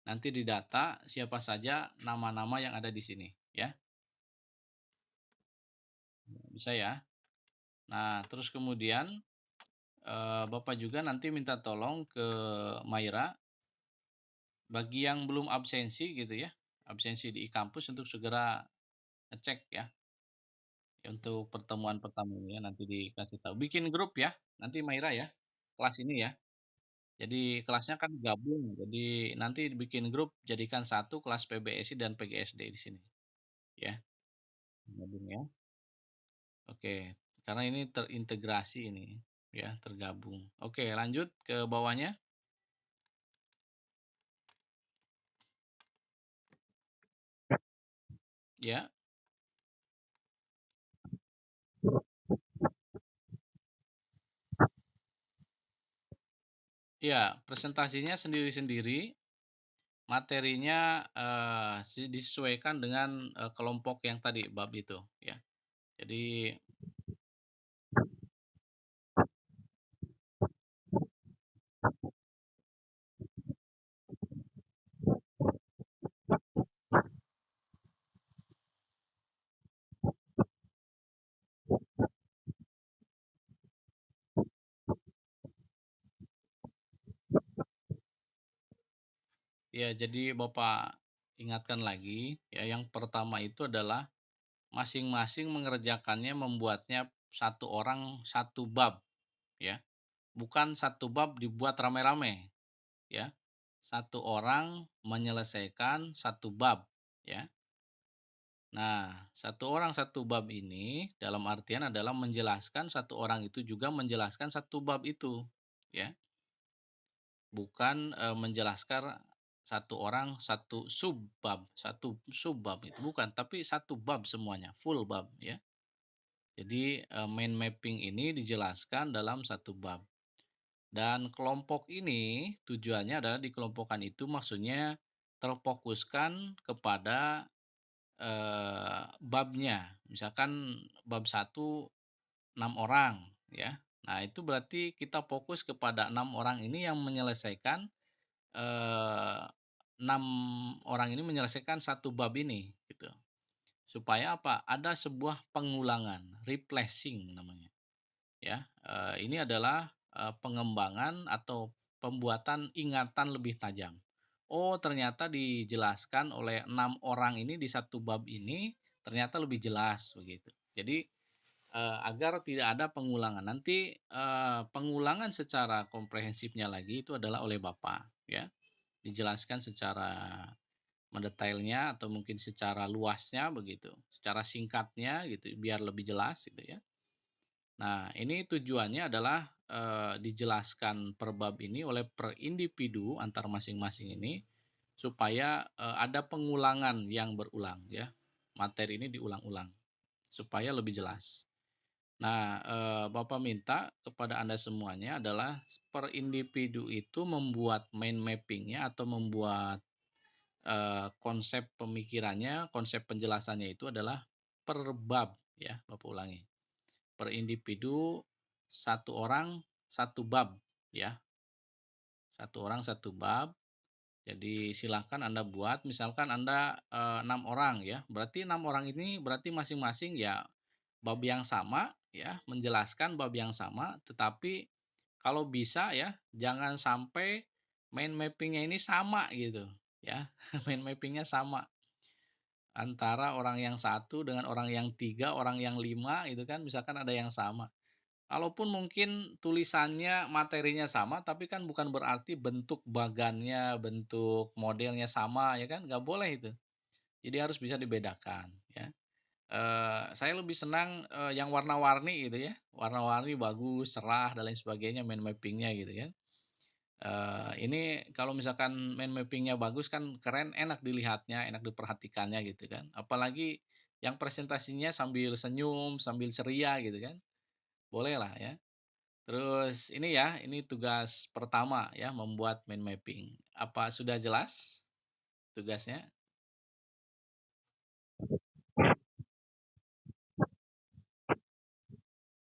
Nanti didata siapa saja nama-nama yang ada di sini ya. Bisa ya. Nah, terus kemudian, Bapak juga nanti minta tolong ke Maira bagi yang belum absensi gitu ya, absensi di kampus untuk segera ngecek ya, untuk pertemuan pertama ini ya, nanti dikasih tahu. Bikin grup ya, nanti Maira ya, kelas ini ya. Jadi kelasnya kan gabung, jadi nanti bikin grup jadikan satu kelas PBSI dan PGSD di sini ya, gabung ya. Oke, karena ini terintegrasi ini ya, tergabung. Oke, lanjut ke bawahnya ya. Ya, presentasinya sendiri-sendiri, materinya disesuaikan dengan kelompok yang tadi bab itu ya. Jadi ya, jadi Bapak ingatkan lagi ya, yang pertama itu adalah masing-masing mengerjakannya membuatnya satu orang satu bab ya. Bukan satu bab dibuat rame-rame ya. Satu orang menyelesaikan satu bab ya. Nah, satu orang satu bab ini dalam artian adalah menjelaskan satu orang itu juga menjelaskan satu bab itu ya. Bukan menjelaskan satu orang satu subbab, satu subbab itu bukan, tapi satu bab semuanya, full bab ya. Jadi mind mapping ini dijelaskan dalam satu bab. Dan kelompok ini tujuannya adalah dikelompokkan itu maksudnya terfokuskan kepada babnya. Misalkan bab satu 6 orang ya. Nah, itu berarti kita fokus kepada 6 orang ini yang menyelesaikan 6 orang ini menyelesaikan satu bab ini gitu. Supaya apa? Ada sebuah pengulangan, replenishing namanya. Ya, ini adalah pengembangan atau pembuatan ingatan lebih tajam. Oh, ternyata dijelaskan oleh 6 orang ini di satu bab ini ternyata lebih jelas begitu. Jadi agar tidak ada pengulangan. Nanti pengulangan secara komprehensifnya lagi itu adalah oleh Bapak ya. Dijelaskan secara mendetailnya atau mungkin secara luasnya begitu, secara singkatnya gitu biar lebih jelas gitu ya. Nah, ini tujuannya adalah dijelaskan per bab ini oleh per individu antar masing-masing ini supaya ada pengulangan yang berulang ya. Materi ini diulang-ulang supaya lebih jelas. Nah, Bapak minta kepada Anda semuanya adalah per individu itu membuat mind mappingnya atau membuat konsep pemikirannya, konsep penjelasannya itu adalah per bab ya, Bapak ulangi. Per individu satu orang satu bab ya. Satu orang satu bab. Jadi silahkan Anda buat misalkan Anda 6 orang ya. Berarti 6 orang ini berarti masing-masing ya bab yang sama ya, menjelaskan bab yang sama tetapi kalau bisa ya jangan sampai mind mappingnya ini sama gitu ya. Mind mappingnya sama antara orang yang satu dengan orang yang tiga, orang yang lima itu kan misalkan ada yang sama. Kalaupun mungkin tulisannya, materinya sama, tapi kan bukan berarti bentuk bagannya, bentuk modelnya sama ya kan, nggak boleh itu. Jadi harus bisa dibedakan ya. Saya lebih senang yang warna-warni gitu ya, warna-warni bagus, cerah dan lain sebagainya mind mappingnya gitu kan. Ini kalau misalkan mind mappingnya bagus kan keren, enak dilihatnya, enak diperhatikannya gitu kan. Apalagi yang presentasinya sambil senyum, sambil ceria gitu kan, boleh lah ya. Terus ini ya, ini tugas pertama ya, membuat mind mapping. Apa sudah jelas tugasnya?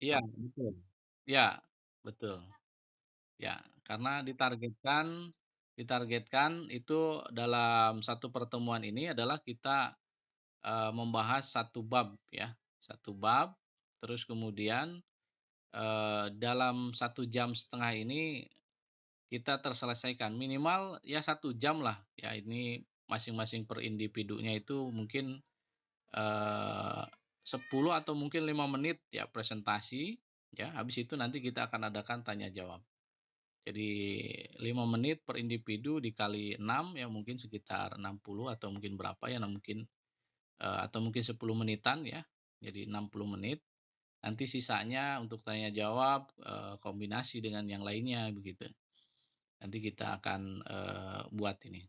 Iya, betul. Ya, betul. Ya, karena ditargetkan itu dalam satu pertemuan ini adalah kita membahas satu bab ya, satu bab. Terus kemudian dalam 1,5 jam ini kita terselesaikan. Minimal ya 1 jam lah, ya ini masing-masing per individunya itu mungkin, eee, 10 atau mungkin 5 menit ya presentasi, ya habis itu nanti kita akan adakan tanya jawab. Jadi 5 menit per individu dikali 6 ya mungkin sekitar 60 atau mungkin berapa ya, nah mungkin, atau mungkin 10 menitan ya, jadi 60 menit. Nanti sisanya untuk tanya jawab, kombinasi dengan yang lainnya begitu. Nanti kita akan, buat ini.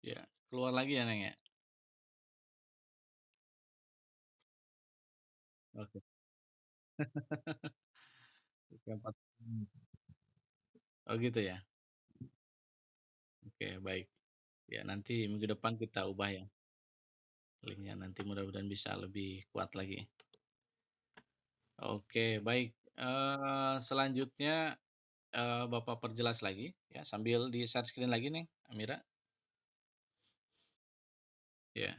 Ya, keluar lagi ya, Neng, ya? Oke. Oke, 4 Oh gitu ya? Oke, baik. Ya nanti minggu depan kita ubah ya linknya, nanti mudah-mudahan bisa lebih kuat lagi. Oke, baik. Selanjutnya, Bapak perjelas lagi ya sambil di-share screen lagi nih, Amira. Ya,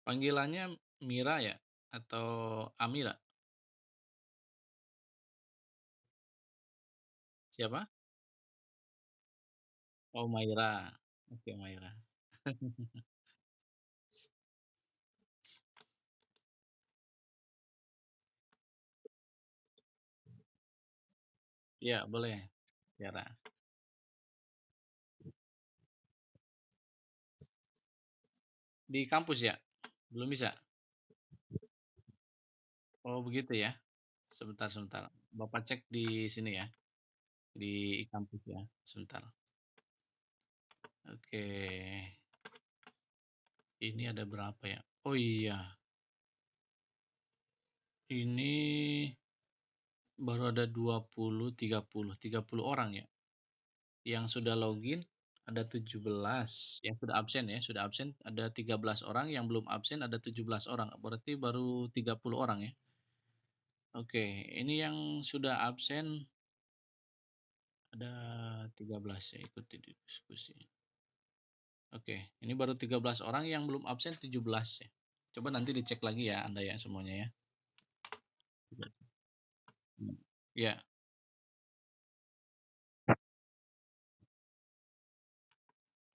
panggilannya Mira ya atau Amira? Siapa? Oh, Maira. Oke, Maira. Iya, boleh, Tiara. Di kampus ya? Belum bisa? Oh, begitu ya? Sebentar sebentar. Bapak cek di sini ya, di kampus ya, sebentar. Oke, ini ada berapa ya? Oh iya, ini baru ada 20, 30 orang ya, yang sudah login ada 17, yang sudah absen ya, sudah absen ada 13 orang, yang belum absen ada 17 orang, berarti baru 30 orang ya. Oke, ini yang sudah absen ada 13 ya, ikuti diskusi. Oke, ini baru 13 orang, yang belum absen 17 ya. Coba nanti dicek lagi ya Anda ya semuanya ya. Ya,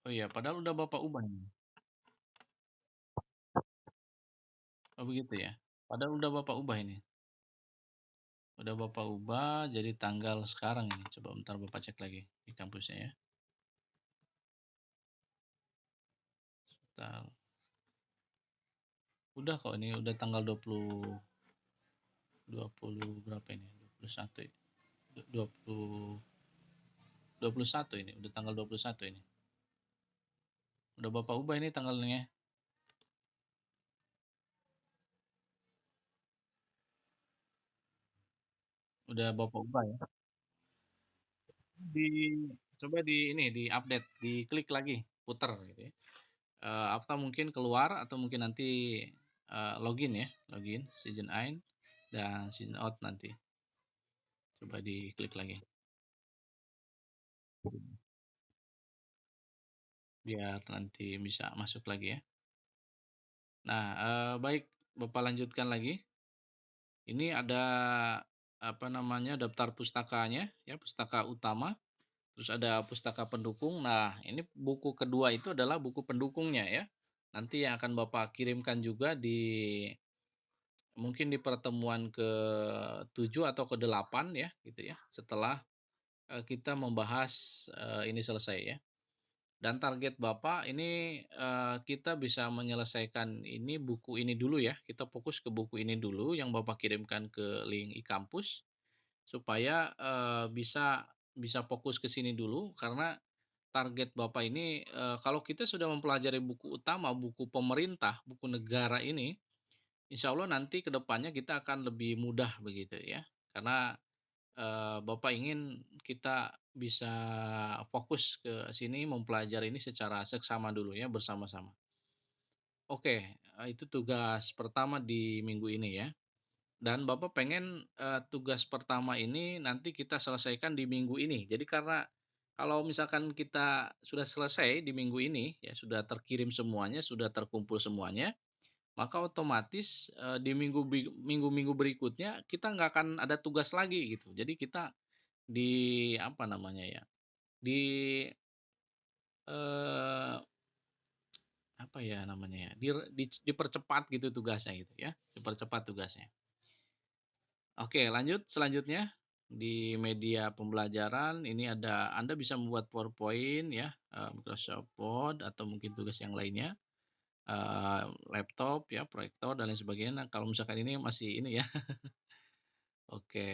oh iya, padahal udah Bapak ubah ini. Oh begitu ya. Padahal udah Bapak ubah ini. Udah Bapak ubah jadi tanggal sekarang ini. Coba bentar Bapak cek lagi di kampusnya ya. Bentar. Udah kok ini udah tanggal 20 berapa ini? 21 ini. 20 21 ini, udah tanggal 21 ini. Udah Bapak ubah ini tanggalnya. Udah Bapak ubah ya. Di coba di ini di update, diklik lagi, puter gitu ya. Apa mungkin keluar atau mungkin nanti login ya, login season in dan season out nanti. Coba diklik lagi biar nanti bisa masuk lagi ya. Nah, baik Bapak lanjutkan lagi. Ini ada apa namanya daftar pustakanya ya, pustaka utama, terus ada pustaka pendukung. Nah, ini buku kedua itu adalah buku pendukungnya ya. Nanti yang akan Bapak kirimkan juga di mungkin di pertemuan ke-7 atau ke-8 ya gitu ya. Setelah kita membahas ini selesai ya. Dan target Bapak ini, kita bisa menyelesaikan ini buku ini dulu ya, kita fokus ke buku ini dulu yang Bapak kirimkan ke link e-kampus, supaya, bisa bisa fokus ke sini dulu karena target Bapak ini, kalau kita sudah mempelajari buku utama, buku pemerintah, buku negara ini, insya Allah nanti ke depannya kita akan lebih mudah begitu ya. Karena, Bapak ingin kita bisa fokus ke sini mempelajari ini secara seksama dulu ya, bersama-sama. Oke, itu tugas pertama di minggu ini ya. Dan Bapak pengen, tugas pertama ini nanti kita selesaikan di minggu ini. Jadi karena kalau misalkan kita sudah selesai di minggu ini, ya sudah terkirim semuanya, sudah terkumpul semuanya, maka otomatis, di minggu-minggu berikutnya kita nggak akan ada tugas lagi gitu. Jadi kita di apa namanya ya, di, eee, apa ya namanya ya, dipercepat gitu tugasnya gitu ya, dipercepat tugasnya. Oke, lanjut selanjutnya di media pembelajaran ini ada Anda bisa membuat PowerPoint ya, Microsoft Word atau mungkin tugas yang lainnya, laptop ya, proyektor dan lain sebagainya. Nah, kalau misalkan ini masih ini ya, oke.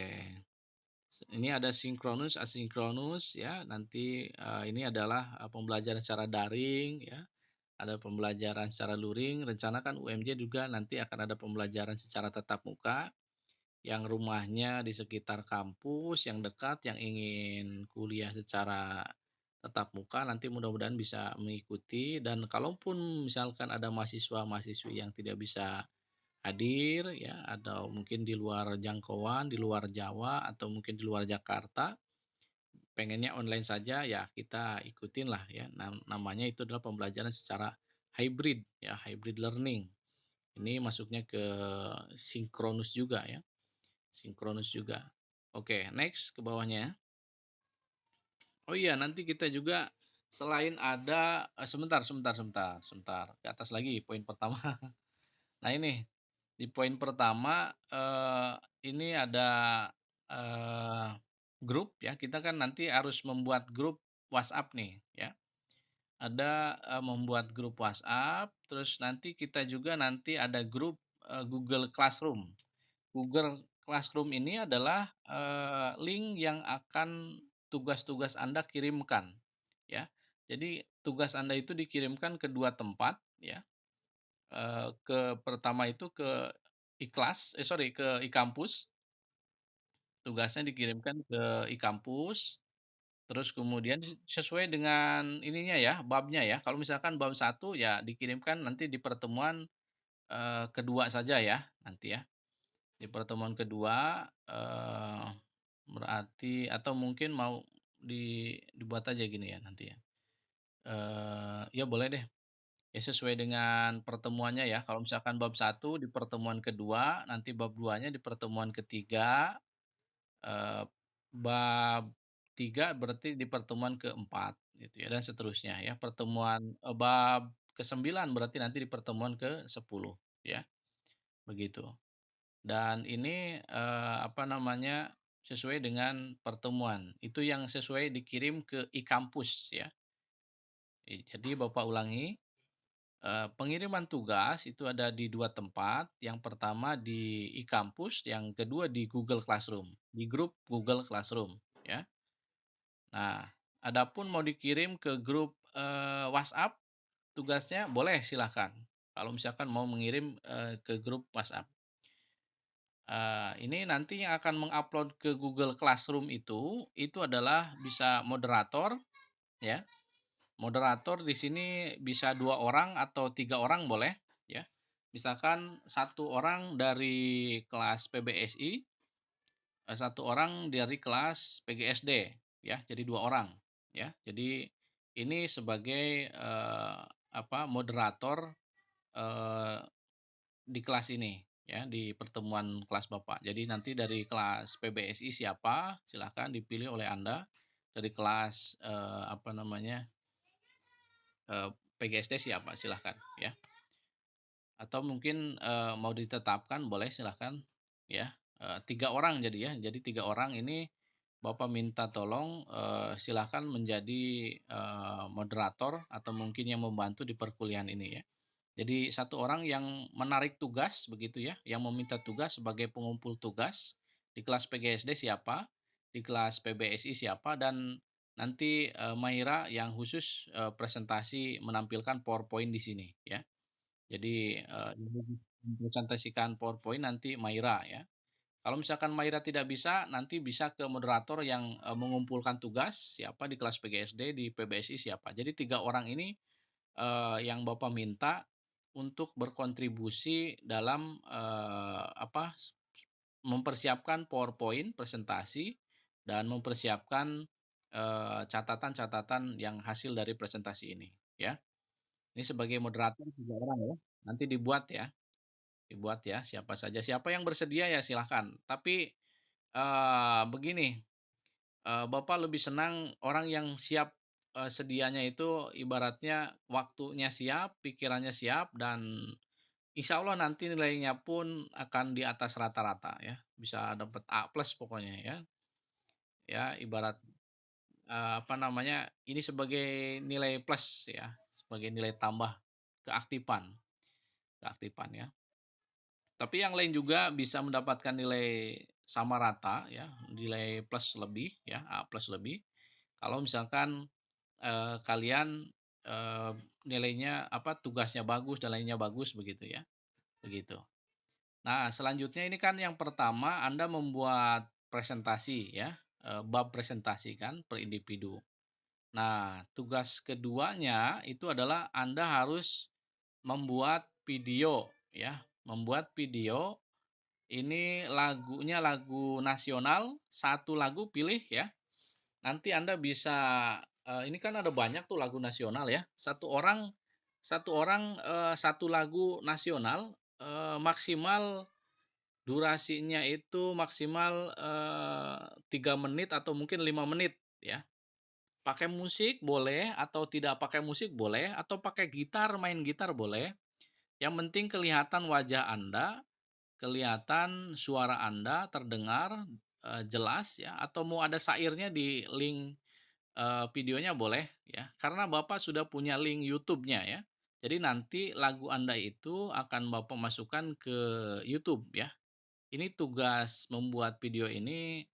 Ini ada sinkronus, asinkronus ya, nanti, ini adalah, pembelajaran secara daring ya, ada pembelajaran secara luring, rencana kan UMJ juga nanti akan ada pembelajaran secara tatap muka. Yang rumahnya di sekitar kampus, yang dekat, yang ingin kuliah secara tatap muka nanti mudah-mudahan bisa mengikuti dan kalaupun misalkan ada mahasiswa-mahasiswi yang tidak bisa hadir ya atau mungkin di luar jangkauan, di luar Jawa atau mungkin di luar Jakarta, pengennya online saja ya kita ikutin lah ya. Namanya itu adalah pembelajaran secara hybrid ya, hybrid learning. Ini masuknya ke sinkronus juga ya. Sinkronus juga. Oke, next ke bawahnya. Oh iya, nanti kita juga selain ada sebentar sebentar sebentar sebentar, ke atas lagi poin pertama. Nah ini, di poin pertama, ini ada, eee, grup ya, kita kan nanti harus membuat grup WhatsApp nih ya. Ada, membuat grup WhatsApp, terus nanti kita juga nanti ada grup, Google Classroom. Google Classroom ini adalah, link yang akan tugas-tugas Anda kirimkan, ya. Jadi tugas Anda itu dikirimkan ke 2 tempat ya, ke pertama itu ke ke iKampus, tugasnya dikirimkan ke iKampus, terus kemudian sesuai dengan ininya ya, babnya ya. Kalau misalkan bab satu ya dikirimkan nanti di pertemuan, kedua saja ya, nanti ya. Di pertemuan kedua, berarti atau mungkin mau dibuat aja gini ya nanti ya, ya boleh deh, ya sesuai dengan pertemuannya ya. Kalau misalkan bab satu di pertemuan kedua, nanti bab 2-nya di pertemuan ketiga, bab 3 berarti di pertemuan keempat gitu ya dan seterusnya ya. Bab ke-9 berarti nanti di pertemuan ke-10 ya, begitu. Dan ini, apa namanya, sesuai dengan pertemuan. Itu yang sesuai dikirim ke e-kampus ya. Jadi Bapak ulangi, pengiriman tugas itu ada di 2 tempat, yang pertama di e-kampus, yang kedua di Google Classroom, di grup Google Classroom ya. Nah, adapun mau dikirim ke grup, WhatsApp, tugasnya boleh silahkan. Kalau misalkan mau mengirim, ke grup WhatsApp. Ini nanti yang akan mengupload ke Google Classroom itu adalah bisa moderator ya. Moderator di sini bisa 2 orang atau 3 orang boleh ya. Misalkan satu orang dari kelas PBSI, 1 orang dari kelas PGSD ya, jadi 2 orang ya. Jadi ini sebagai, moderator, eee di kelas ini ya, di pertemuan kelas Bapak. Jadi nanti dari kelas PBSI siapa, silahkan dipilih oleh Anda. Dari kelas, PGSD siapa, silahkan ya. Atau mungkin, mau ditetapkan boleh silahkan ya, 3 orang jadi ya. Jadi 3 orang ini Bapak minta tolong, silahkan menjadi, moderator atau mungkin yang membantu di perkuliahan ini ya. Jadi satu orang yang menarik tugas begitu ya, yang meminta tugas sebagai pengumpul tugas, di kelas PGSD siapa, di kelas PBSI siapa, dan nanti, Maira yang khusus, presentasi menampilkan PowerPoint di sini ya. Jadi, mempresentasikan PowerPoint nanti Maira ya. Kalau misalkan Maira tidak bisa, nanti bisa ke moderator yang, mengumpulkan tugas, siapa di kelas PGSD, di PBSI siapa. Jadi 3 orang ini, yang Bapak minta untuk berkontribusi dalam, mempersiapkan PowerPoint presentasi dan mempersiapkan, catatan-catatan yang hasil dari presentasi ini, ya. Ini sebagai moderator 3 orang ya, nanti dibuat ya, siapa saja. Siapa yang bersedia ya silahkan. Tapi, begini, Bapak lebih senang orang yang siap, sedianya itu ibaratnya waktunya siap, pikirannya siap, dan insya Allah nanti nilainya pun akan di atas rata-rata ya, bisa dapat A plus pokoknya ya. Ya ibarat, apa namanya, ini sebagai nilai plus ya, sebagai nilai tambah keaktifan keaktifan ya. Tapi yang lain juga bisa mendapatkan nilai sama rata ya, nilai plus lebih ya, A plus lebih. Kalau misalkan, kalian, eee, nilainya apa, tugasnya bagus dan lainnya bagus begitu ya, begitu. Nah, selanjutnya ini kan yang pertama Anda membuat presentasi ya, bab presentasi kan per individu. Nah, tugas keduanya itu adalah Anda harus membuat video ya, membuat video ini lagunya lagu nasional, satu lagu pilih ya. Nanti Anda bisa, ini kan ada banyak tuh lagu nasional ya. Satu orang, satu lagu nasional, maksimal durasinya itu maksimal, 3 menit atau mungkin 5 menit ya. Pakai musik boleh atau tidak pakai musik boleh, atau pakai gitar, main gitar boleh. Yang penting kelihatan wajah Anda, kelihatan suara Anda terdengar, jelas ya, atau mau ada sairnya di link, videonya boleh ya, karena Bapak sudah punya link YouTube-nya ya. Jadi nanti lagu Anda itu akan Bapak masukkan ke YouTube ya. Ini tugas membuat video ini,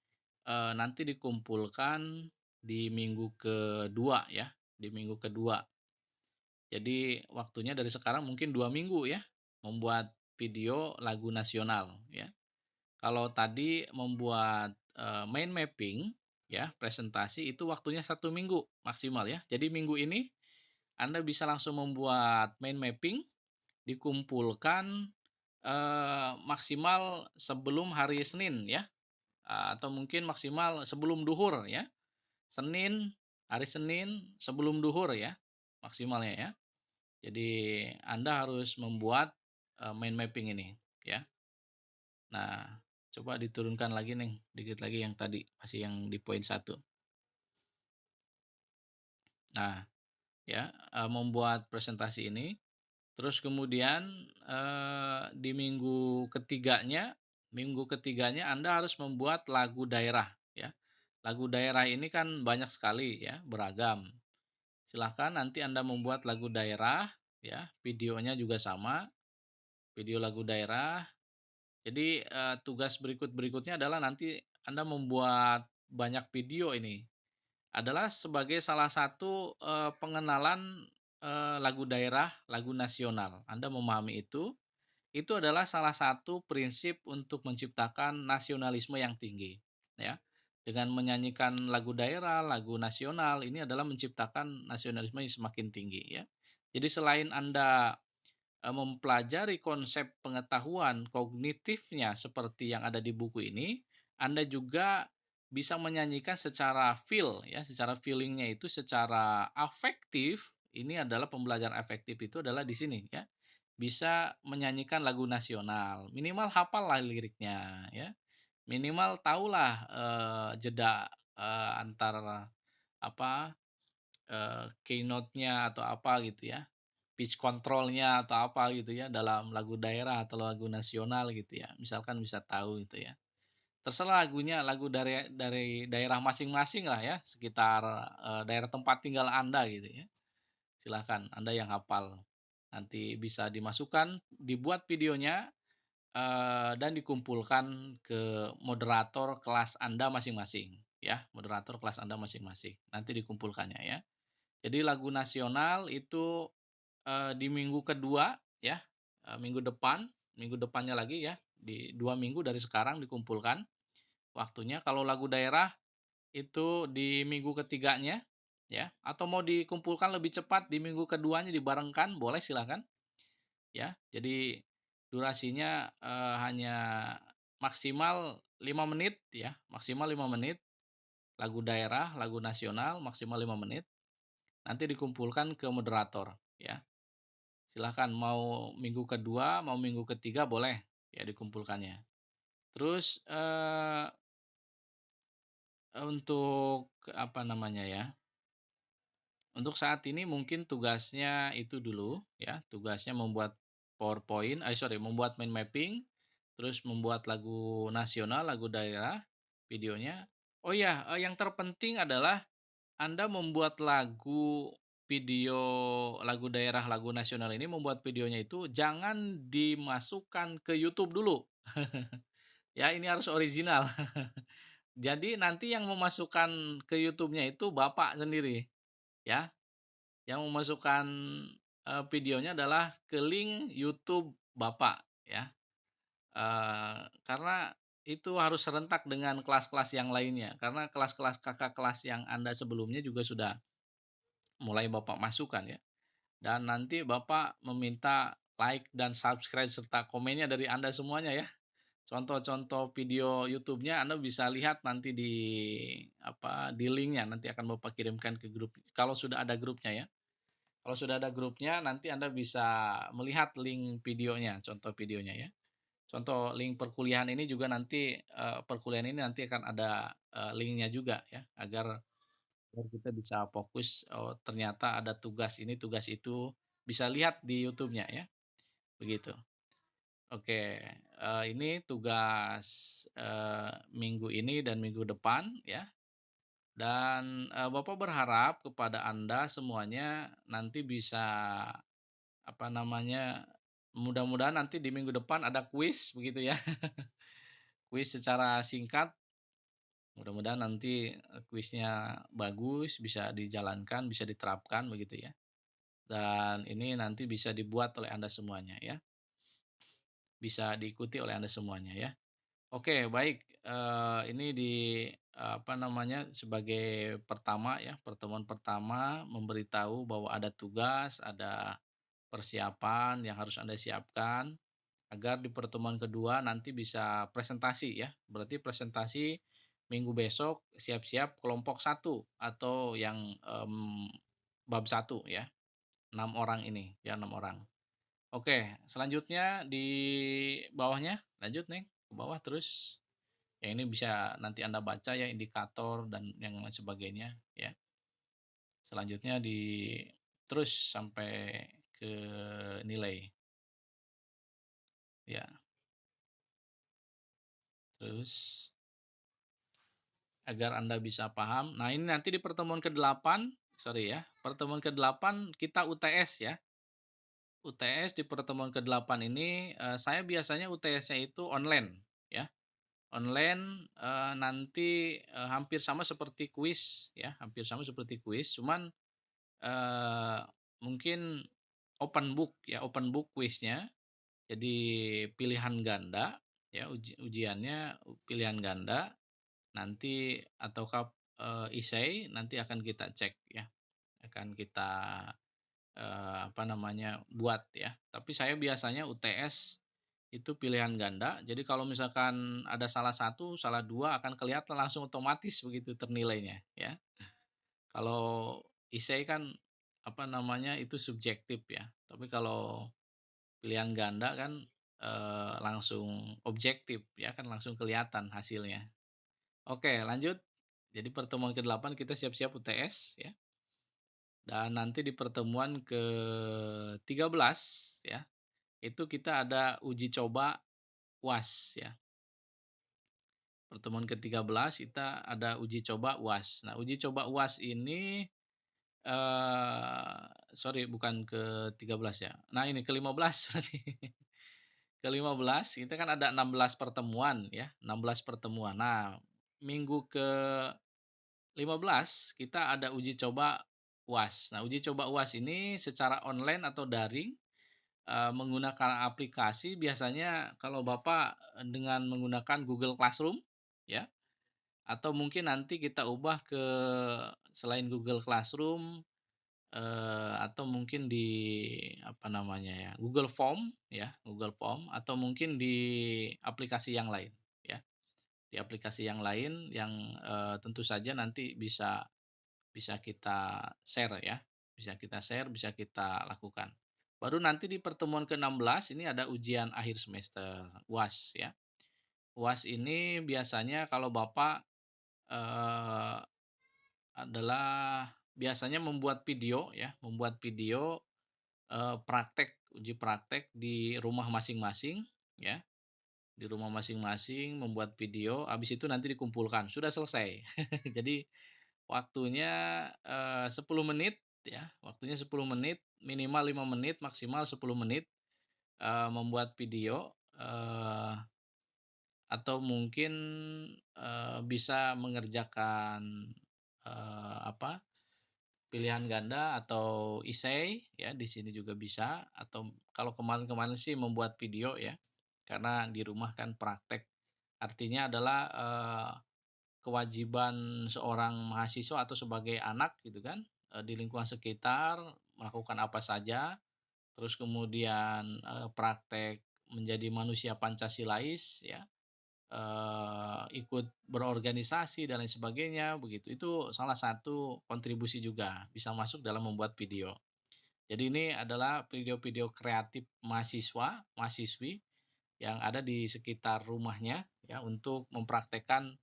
nanti dikumpulkan di minggu kedua ya, di minggu kedua. Jadi waktunya dari sekarang mungkin 2 minggu ya, membuat video lagu nasional ya. Kalau tadi membuat, mind mapping ya, presentasi itu waktunya 1 minggu maksimal ya. Jadi minggu ini Anda bisa langsung membuat mind mapping, dikumpulkan, maksimal sebelum hari Senin ya, atau mungkin maksimal sebelum duhur ya. Senin, hari Senin sebelum duhur ya, maksimalnya ya. Jadi Anda harus membuat, mind mapping ini ya. Nah, coba diturunkan lagi nih, dikit lagi yang tadi, masih yang di poin satu. Nah, ya, membuat presentasi ini, terus kemudian, di minggu ketiganya Anda harus membuat lagu daerah ya. Lagu daerah ini kan banyak sekali ya, beragam. Silahkan nanti Anda membuat lagu daerah ya, videonya juga sama, video lagu daerah. Jadi, tugas berikutnya adalah nanti Anda membuat banyak video ini, adalah sebagai salah satu, pengenalan, lagu daerah, lagu nasional. Anda memahami itu adalah salah satu prinsip untuk menciptakan nasionalisme yang tinggi, ya. Dengan menyanyikan lagu daerah, lagu nasional, ini adalah menciptakan nasionalisme yang semakin tinggi, ya. Jadi selain Anda mempelajari konsep pengetahuan kognitifnya seperti yang ada di buku ini, Anda juga bisa menyanyikan secara feel ya, secara feelingnya itu secara afektif. Ini adalah pembelajaran efektif itu adalah di sini ya. Bisa menyanyikan lagu nasional, minimal hafal lah liriknya ya. Minimal tahulah jeda antara apa keynote-nya atau apa gitu ya, pitch control-nya atau apa gitu ya dalam lagu daerah atau lagu nasional gitu ya, misalkan bisa tahu gitu ya. terserah lagunya, lagu dari daerah masing-masing lah ya, sekitar, daerah tempat tinggal Anda gitu ya. Silakan Anda yang hafal. Nanti bisa dimasukkan, dibuat videonya, dan dikumpulkan ke moderator kelas Anda masing-masing ya, moderator kelas Anda masing-masing, nanti dikumpulkannya ya. Jadi lagu nasional itu, di minggu kedua ya, minggu depannya lagi ya, di 2 minggu dari sekarang dikumpulkan waktunya. Kalau lagu daerah itu di minggu ketiganya ya, atau mau dikumpulkan lebih cepat di minggu keduanya dibarengkan boleh silakan ya. Jadi durasinya, hanya maksimal 5 menit ya, maksimal 5 menit, lagu daerah, lagu nasional maksimal 5 menit, nanti dikumpulkan ke moderator ya. Silahkan mau minggu kedua, mau minggu ketiga boleh ya dikumpulkannya. Terus, untuk apa namanya ya, untuk saat ini mungkin tugasnya itu dulu ya, tugasnya membuat PowerPoint, membuat mind mapping, terus membuat lagu nasional, lagu daerah, videonya. Oh ya, yang terpenting adalah Anda membuat video lagu daerah, lagu nasional ini membuat videonya itu jangan dimasukkan ke YouTube dulu. Ya, ini harus original. Jadi nanti yang memasukkan ke YouTube-nya itu Bapak sendiri, ya. Yang memasukkan, videonya adalah ke link YouTube Bapak, ya. Karena itu harus serentak dengan kelas-kelas yang lainnya, karena kelas-kelas Kakak kelas yang Anda sebelumnya juga sudah mulai Bapak masukkan ya, dan nanti Bapak meminta like dan subscribe serta komennya dari Anda semuanya ya. Contoh-contoh video YouTube-nya Anda bisa lihat nanti di link-nya, nanti akan Bapak kirimkan ke grup kalau sudah ada grupnya ya. Kalau sudah ada grupnya nanti Anda bisa melihat link videonya, contoh videonya ya. Contoh link perkuliahan ini juga nanti, perkuliahan ini nanti akan ada, link juga ya, agar biar kita bisa fokus, oh ternyata ada tugas ini, tugas itu, bisa lihat di YouTube-nya ya, begitu. Oke, ini tugas, minggu ini dan minggu depan ya, dan, Bapak berharap kepada Anda semuanya nanti bisa, apa namanya, mudah-mudahan nanti di minggu depan ada kuis begitu ya, kuis secara singkat, mudah-mudahan nanti, kuisnya bagus, bisa dijalankan, bisa diterapkan begitu ya, dan ini nanti bisa dibuat oleh Anda semuanya ya, bisa diikuti oleh Anda semuanya ya. Oke, baik, ini apa namanya, sebagai pertama ya, pertemuan pertama memberitahu bahwa ada tugas, ada persiapan yang harus Anda siapkan, agar di pertemuan kedua nanti bisa presentasi ya. Berarti presentasi minggu besok siap-siap kelompok satu atau yang, bab satu ya, 6 orang ini, ya 6 orang. Oke, selanjutnya di bawahnya, lanjut Neng, ke bawah terus. Ya ini bisa nanti Anda baca ya indikator dan yang lain sebagainya ya. Selanjutnya terus sampai ke nilai ya. Terus agar Anda bisa paham. Nah, ini nanti di pertemuan ke-8, sorry ya, pertemuan ke-8 kita UTS ya. UTS di pertemuan ke-8 ini, saya biasanya UTS-nya itu online ya. Online, nanti, hampir sama seperti kuis ya, hampir sama seperti kuis, cuman, eee, mungkin open book ya, open book kuisnya. Jadi pilihan ganda ya, ujiannya pilihan ganda, nanti ataukah, esai nanti akan kita cek ya, akan kita, apa namanya, buat ya. Tapi saya biasanya UTS itu pilihan ganda, jadi kalau misalkan ada salah satu, salah 2 akan kelihatan langsung otomatis begitu ternilainya ya. Kalau esai kan, apa namanya, itu subjektif ya, tapi kalau pilihan ganda kan, langsung objektif ya kan, langsung kelihatan hasilnya. Oke lanjut, jadi pertemuan ke-8 kita siap-siap UTS ya, dan nanti di pertemuan ke-13 ya, itu kita ada uji coba UAS ya. pertemuan ke-13 kita ada uji coba UAS. Nah, uji coba UAS ini, sorry bukan ke-13 ya. Nah, ini ke-15 berarti. Ke-15 kita kan ada 16 pertemuan ya, 16 pertemuan. Nah, minggu ke-15 kita ada uji coba UAS. Nah, uji coba UAS ini secara online atau daring, menggunakan aplikasi biasanya kalau Bapak dengan menggunakan Google Classroom ya, atau mungkin nanti kita ubah ke selain Google Classroom, atau mungkin di apa namanya ya, Google Form ya, Google Form atau mungkin di aplikasi yang lain ya. Di aplikasi yang lain yang, tentu saja nanti bisa bisa kita share ya, bisa kita share, bisa kita lakukan. Baru nanti di pertemuan ke-16 ini ada ujian akhir semester, UAS ya. UAS ini biasanya kalau Bapak, eee, adalah biasanya membuat video ya, membuat video, praktek, uji praktek di rumah masing-masing ya, di rumah masing-masing membuat video, habis itu nanti dikumpulkan, sudah selesai. Jadi waktunya, 10 menit ya, waktunya 10 menit, minimal 5 menit, maksimal 10 menit, membuat video, atau mungkin, bisa mengerjakan, apa, pilihan ganda atau isei ya, di sini juga bisa, atau kalau kemarin-kemarin sih membuat video ya, karena di rumah kan praktek. Artinya adalah, kewajiban seorang mahasiswa atau sebagai anak gitu kan, di lingkungan sekitar melakukan apa saja, terus kemudian, praktek menjadi manusia Pancasilais ya, ikut berorganisasi dan lain sebagainya begitu. Itu salah satu kontribusi juga bisa masuk dalam membuat video. Jadi ini adalah video-video kreatif mahasiswa, mahasiswi yang ada di sekitar rumahnya ya untuk mempraktekkan,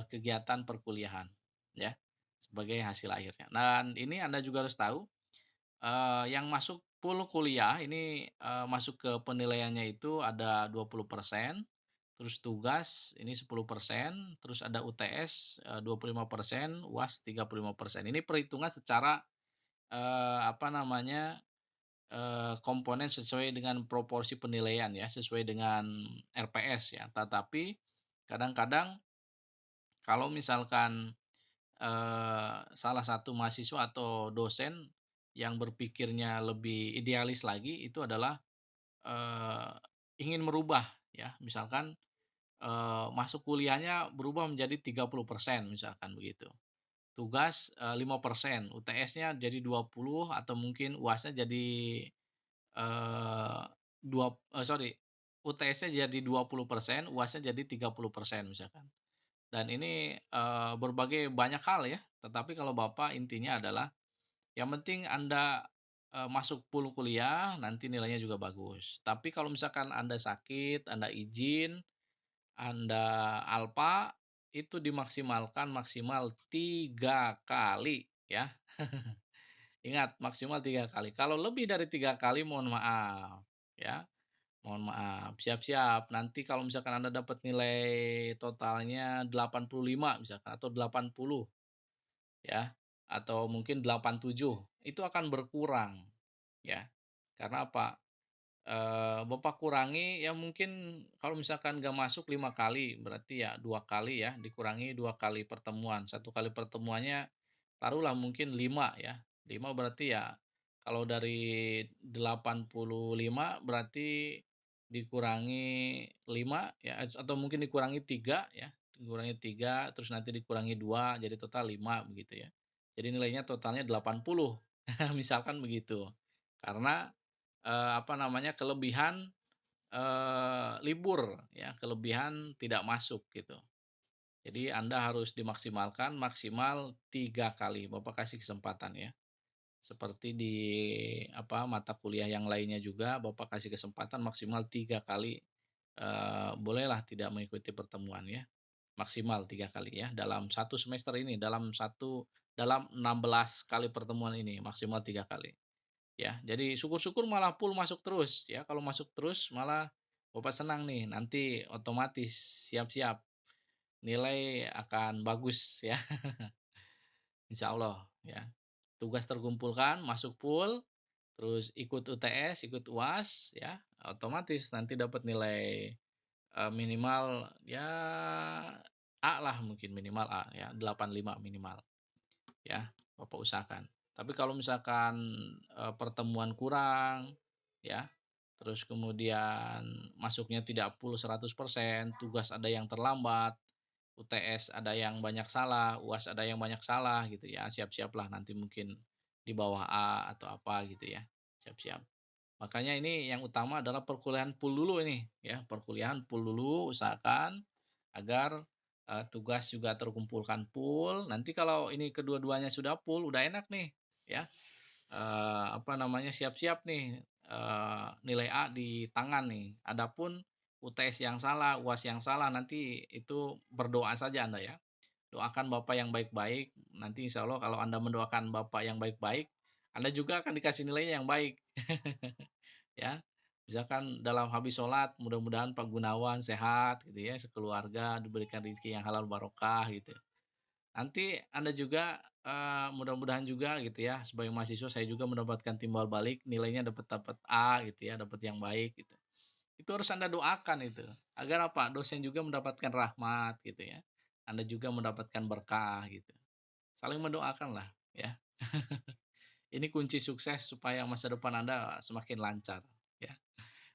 kegiatan perkuliahan ya, sebagai hasil akhirnya. Dan ini Anda juga harus tahu, yang masuk full kuliah ini, masuk ke penilaiannya itu ada 20%, terus tugas ini 10%, terus ada UTS, 25%, UAS 35%. Ini perhitungan secara, apa namanya, komponen sesuai dengan proporsi penilaian ya, sesuai dengan RPS ya. Tetapi kadang-kadang kalau misalkan, salah satu mahasiswa atau dosen yang berpikirnya lebih idealis lagi itu adalah, eee, ingin merubah ya, misalkan, masuk kuliahnya berubah menjadi 30% misalkan begitu. Tugas, 5%, UTS-nya jadi 20 atau mungkin UAS-nya jadi, eee, sorry, UTS-nya jadi 20%, UAS-nya jadi 30% misalkan. Dan ini, berbagai banyak hal ya, tetapi kalau Bapak intinya adalah yang penting Anda, masuk full kuliah, nanti nilainya juga bagus. Tapi kalau misalkan Anda sakit, Anda izin, Anda alpa, itu dimaksimalkan maksimal 3 kali ya. Ingat maksimal 3 kali. Kalau lebih dari 3 kali mohon maaf ya, mohon maaf. Siap-siap nanti kalau misalkan Anda dapat nilai totalnya 85 misalkan atau 80 ya, atau mungkin 87 itu akan berkurang ya. Karena apa? Bapak kurangi ya mungkin kalau misalkan nggak masuk 5 kali, berarti ya 2 kali ya, dikurangi 2 kali pertemuan. Satu kali pertemuannya taruhlah mungkin 5 ya, 5 berarti ya kalau dari 85 berarti dikurangi 5 ya, atau mungkin dikurangi 3 ya, dikurangi 3 terus nanti dikurangi 2 jadi total 5 begitu ya. Jadi nilainya totalnya 80 misalkan begitu. Karena apa namanya, kelebihan, libur ya, kelebihan tidak masuk gitu. Jadi Anda harus dimaksimalkan maksimal 3 kali, Bapak kasih kesempatan ya. Seperti di apa, mata kuliah yang lainnya juga Bapak kasih kesempatan maksimal 3 kali, bolehlah tidak mengikuti pertemuan ya. Maksimal 3 kali ya, dalam satu semester ini, dalam 16 kali pertemuan ini, maksimal 3 kali. Ya, jadi syukur-syukur malah full masuk terus ya, kalau masuk terus malah Bapak senang nih, nanti otomatis siap-siap nilai akan bagus ya. Insya Allah ya. Tugas terkumpulkan, masuk pool, terus ikut UTS, ikut UAS ya, otomatis nanti dapat nilai minimal ya A lah, mungkin minimal A ya, 85 minimal ya, Bapak usahakan. Tapi kalau misalkan pertemuan kurang ya, terus kemudian masuknya tidak full 100%, tugas ada yang terlambat, UTS ada yang banyak salah, UAS ada yang banyak salah gitu ya, siap-siaplah nanti mungkin di bawah A atau apa gitu ya, siap-siap. Makanya ini yang utama adalah perkuliahan full dulu ini ya, perkuliahan full dulu, usahakan agar tugas juga terkumpulkan full. Nanti kalau ini kedua-duanya sudah full, udah enak nih ya. Apa namanya, siap-siap nih nilai A di tangan nih. Adapun UTS yang salah, UAS yang salah, nanti itu berdoa saja Anda ya. Doakan Bapak yang baik-baik, nanti insya Allah kalau Anda mendoakan Bapak yang baik-baik, Anda juga akan dikasih nilainya yang baik. Ya. Misalkan dalam habis sholat, mudah-mudahan Pak Gunawan sehat gitu ya, sekeluarga diberikan rezeki yang halal barokah gitu. Nanti Anda juga mudah-mudahan juga gitu ya, sebagai mahasiswa saya juga mendapatkan timbal balik, nilainya dapat dapat A gitu ya, dapat yang baik gitu. Itu harus Anda doakan itu, agar apa? Dosen juga mendapatkan rahmat gitu ya. Anda juga mendapatkan berkah gitu. Saling mendoakan lah ya. Ini kunci sukses supaya masa depan Anda semakin lancar ya.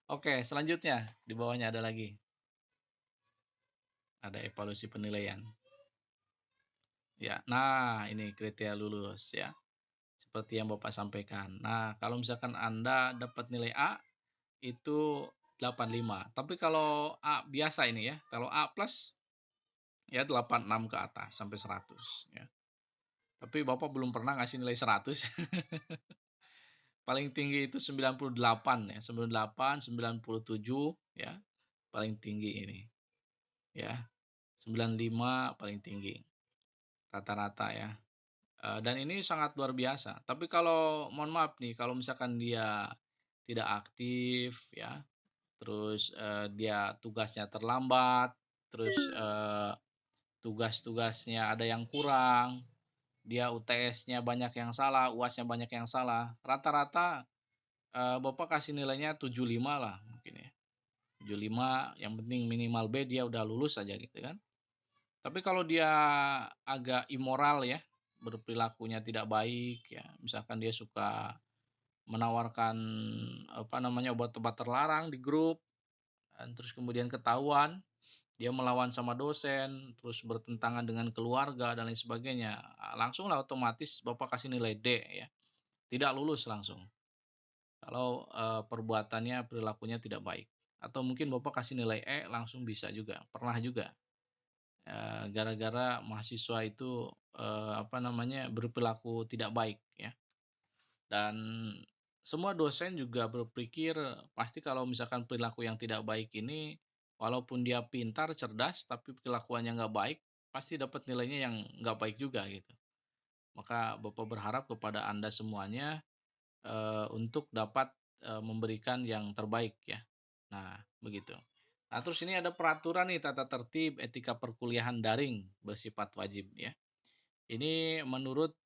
Oke, selanjutnya di bawahnya ada lagi, ada evaluasi penilaian. Ya, nah ini kriteria lulus ya, seperti yang Bapak sampaikan. Nah, kalau misalkan Anda dapat nilai A itu 85. Tapi kalau A biasa ini ya, kalau A plus ya 86 ke atas sampai 100 ya. Tapi Bapak belum pernah ngasih nilai 100. Paling tinggi itu 98 ya, 98, 97 ya. Paling tinggi ini ya. 95 paling tinggi rata-rata ya. Dan ini sangat luar biasa. Tapi kalau mohon maaf nih, kalau misalkan dia tidak aktif ya, terus dia tugasnya terlambat, terus tugas-tugasnya ada yang kurang, dia UTS-nya banyak yang salah, UAS-nya banyak yang salah, rata-rata Bapak kasih nilainya 75 lah mungkin ya. 75, yang penting minimal B, dia udah lulus aja gitu kan. Tapi kalau dia agak immoral ya, berperilakunya tidak baik ya, misalkan dia suka menawarkan apa namanya, obat-obat terlarang di grup, dan terus kemudian ketahuan dia melawan sama dosen, terus bertentangan dengan keluarga dan lain sebagainya, langsung lah otomatis Bapak kasih nilai D ya, tidak lulus langsung. Kalau perbuatannya, perilakunya tidak baik. Atau mungkin Bapak kasih nilai E langsung bisa juga, pernah juga. Gara-gara mahasiswa itu apa namanya, berperilaku tidak baik ya. Dan semua dosen juga berpikir pasti kalau misalkan perilaku yang tidak baik ini, walaupun dia pintar, cerdas, tapi perilakuannya nggak baik, pasti dapat nilainya yang nggak baik juga gitu. Maka Bapak berharap kepada Anda semuanya untuk dapat memberikan yang terbaik ya. Nah, begitu. Nah, terus ini ada peraturan nih, tata tertib etika perkuliahan daring bersifat wajib ya. Ini menurut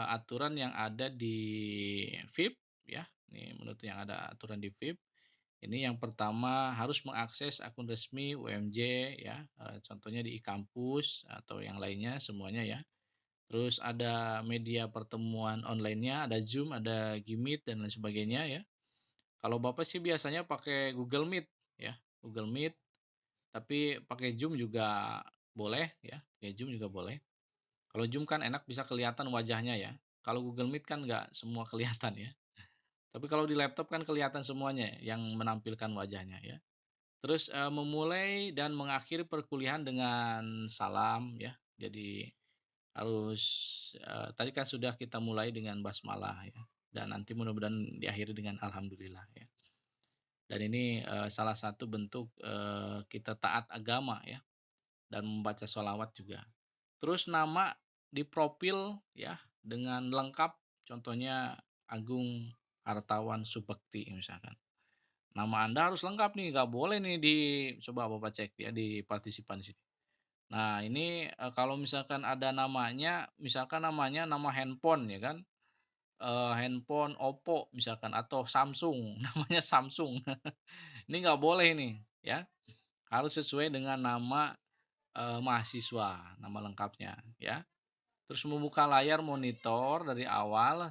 aturan yang ada di FIP ya. Ini menurut yang ada aturan di FIP. Ini yang pertama harus mengakses akun resmi UMJ ya. Contohnya di e-kampus atau yang lainnya semuanya ya. Terus ada media pertemuan online-nya, ada Zoom, ada Gmeet dan lain sebagainya ya. Kalau Bapak sih biasanya pakai Google Meet ya, Google Meet, tapi pakai Zoom juga boleh ya, pakai Zoom juga boleh. Kalau Zoom kan enak bisa kelihatan wajahnya ya. Kalau Google Meet kan nggak semua kelihatan ya. Tapi kalau di laptop kan kelihatan semuanya yang menampilkan wajahnya ya. Terus memulai dan mengakhiri perkuliahan dengan salam ya. Jadi harus tadi kan sudah kita mulai dengan basmalah ya. Dan nanti mudah-mudahan diakhiri dengan alhamdulillah ya. Dan ini salah satu bentuk kita taat agama ya, dan membaca sholawat juga. Terus nama di profil ya dengan lengkap, contohnya Agung Hartawan Subekti misalkan. Nama Anda harus lengkap nih, nggak boleh nih di, coba Bapak cek ya di partisipan di sini. Nah ini, kalau misalkan ada namanya, misalkan namanya nama handphone ya kan, handphone Oppo misalkan atau Samsung, namanya Samsung. Ini nggak boleh nih ya, harus sesuai dengan nama, mahasiswa, nama lengkapnya ya. Terus membuka layar monitor dari awal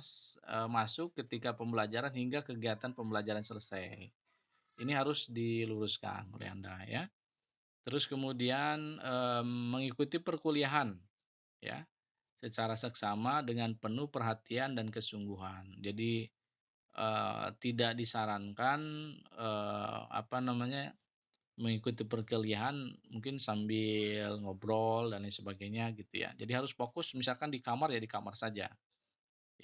masuk ketika pembelajaran hingga kegiatan pembelajaran selesai. Ini harus diluruskan oleh Anda ya. Terus kemudian, mengikuti perkuliahan ya, secara seksama dengan penuh perhatian dan kesungguhan. Jadi, tidak disarankan, apa namanya, mengikuti perkuliahan mungkin sambil ngobrol dan lain sebagainya gitu ya. Jadi harus fokus misalkan di kamar ya di kamar saja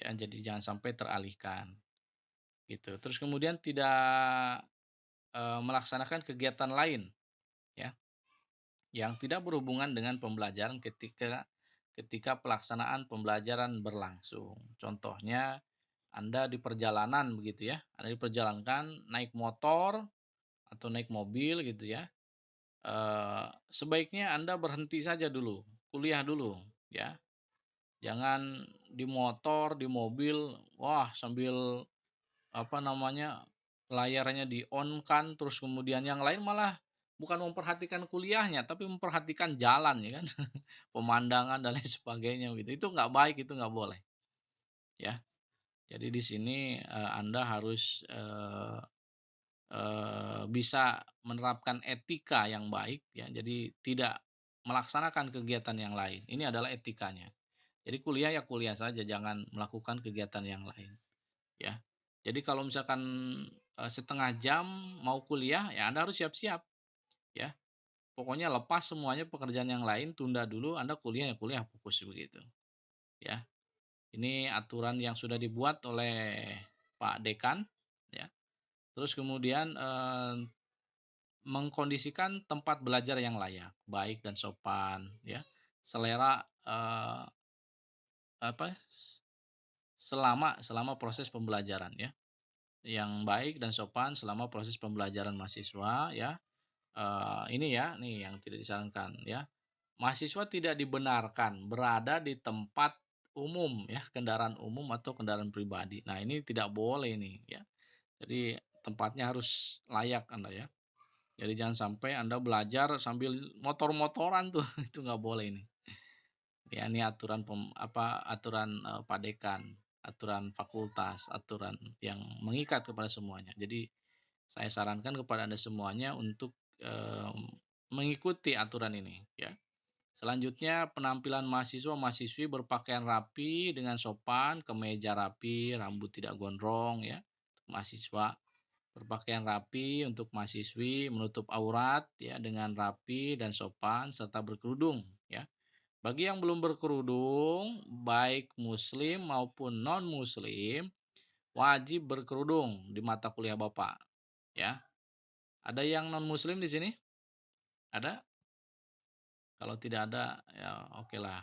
ya, jadi jangan sampai teralihkan gitu. Terus kemudian tidak, melaksanakan kegiatan lain ya, yang tidak berhubungan dengan pembelajaran ketika pelaksanaan pembelajaran berlangsung. Contohnya Anda di perjalanan begitu ya, Anda diperjalankan naik motor atau naik mobil gitu ya, sebaiknya Anda berhenti saja dulu, kuliah dulu ya. Jangan di motor, di mobil, wah sambil apa namanya, layarnya di-on kan, terus kemudian yang lain malah bukan memperhatikan kuliahnya, tapi memperhatikan jalan ya kan, pemandangan dan lain sebagainya gitu. Itu nggak baik, itu nggak boleh ya. Jadi di sini, Anda harus, bisa menerapkan etika yang baik ya, jadi tidak melaksanakan kegiatan yang lain, ini adalah etikanya. Jadi kuliah ya kuliah saja, jangan melakukan kegiatan yang lain ya. Jadi kalau misalkan, setengah jam mau kuliah, ya Anda harus siap-siap ya. Pokoknya lepas semuanya pekerjaan yang lain, tunda dulu, Anda kuliah ya kuliah, fokus begitu ya. Ini aturan yang sudah dibuat oleh Pak Dekan ya. Terus kemudian, mengkondisikan tempat belajar yang layak, baik dan sopan ya, selera, apa, selama selama proses pembelajaran ya, yang baik dan sopan selama proses pembelajaran mahasiswa ya. Ini ya, nih yang tidak disarankan ya, mahasiswa tidak dibenarkan berada di tempat umum ya, kendaraan umum atau kendaraan pribadi. Nah ini tidak boleh nih ya, jadi tempatnya harus layak Anda ya. Jadi jangan sampai Anda belajar sambil motor-motoran tuh, itu nggak boleh ini. Ya ini aturan aturan, Pak Dekan, aturan fakultas, aturan yang mengikat kepada semuanya. Jadi saya sarankan kepada Anda semuanya untuk, mengikuti aturan ini ya. Selanjutnya penampilan mahasiswa-mahasiswi berpakaian rapi dengan sopan, kemeja rapi, rambut tidak gondrong ya, mahasiswa. Berpakaian rapi untuk mahasiswi, menutup aurat ya dengan rapi dan sopan serta berkerudung ya. Bagi yang belum berkerudung, baik muslim maupun non-muslim, wajib berkerudung di mata kuliah Bapak ya. Ada yang non-muslim di sini? Ada? Kalau tidak ada ya oke lah.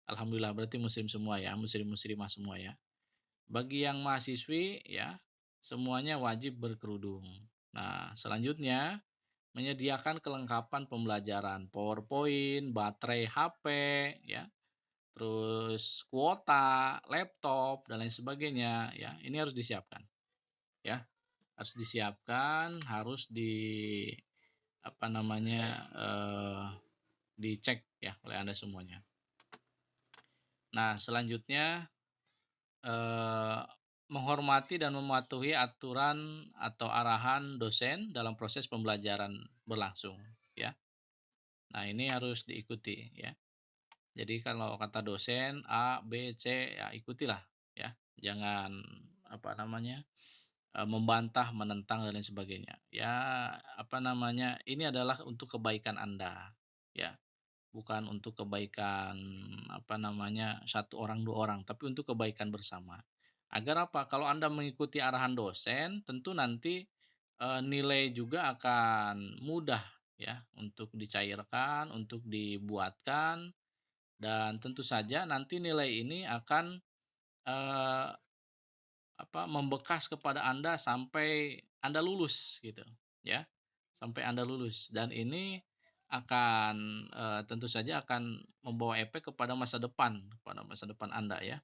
Alhamdulillah berarti muslim semua ya, muslim-muslimah semua ya. Bagi yang mahasiswi ya, semuanya wajib berkerudung. Nah, selanjutnya menyediakan kelengkapan pembelajaran, PowerPoint, baterai HP, ya, terus kuota, laptop, dan lain sebagainya, ya. Ini harus disiapkan, ya. Harus disiapkan, harus apa namanya, dicek ya oleh Anda semuanya. Nah, selanjutnya eh, menghormati dan mematuhi aturan atau arahan dosen dalam proses pembelajaran berlangsung, ya. Nah, ini harus diikuti ya. Jadi kalau kata dosen A, B, C ya ikutilah ya. Jangan apa namanya? Membantah, menentang dan lain sebagainya. Ya, apa namanya? Ini adalah untuk kebaikan Anda. Ya, bukan untuk kebaikan apa namanya? Satu orang, dua orang, tapi untuk kebaikan bersama. Agar apa? Kalau Anda mengikuti arahan dosen, tentu nanti nilai juga akan mudah ya untuk dicairkan, untuk dibuatkan, dan tentu saja nanti nilai ini akan eh, membekas kepada Anda sampai Anda lulus gitu ya. Sampai Anda lulus dan ini akan, tentu saja akan membawa efek kepada masa depan Anda ya.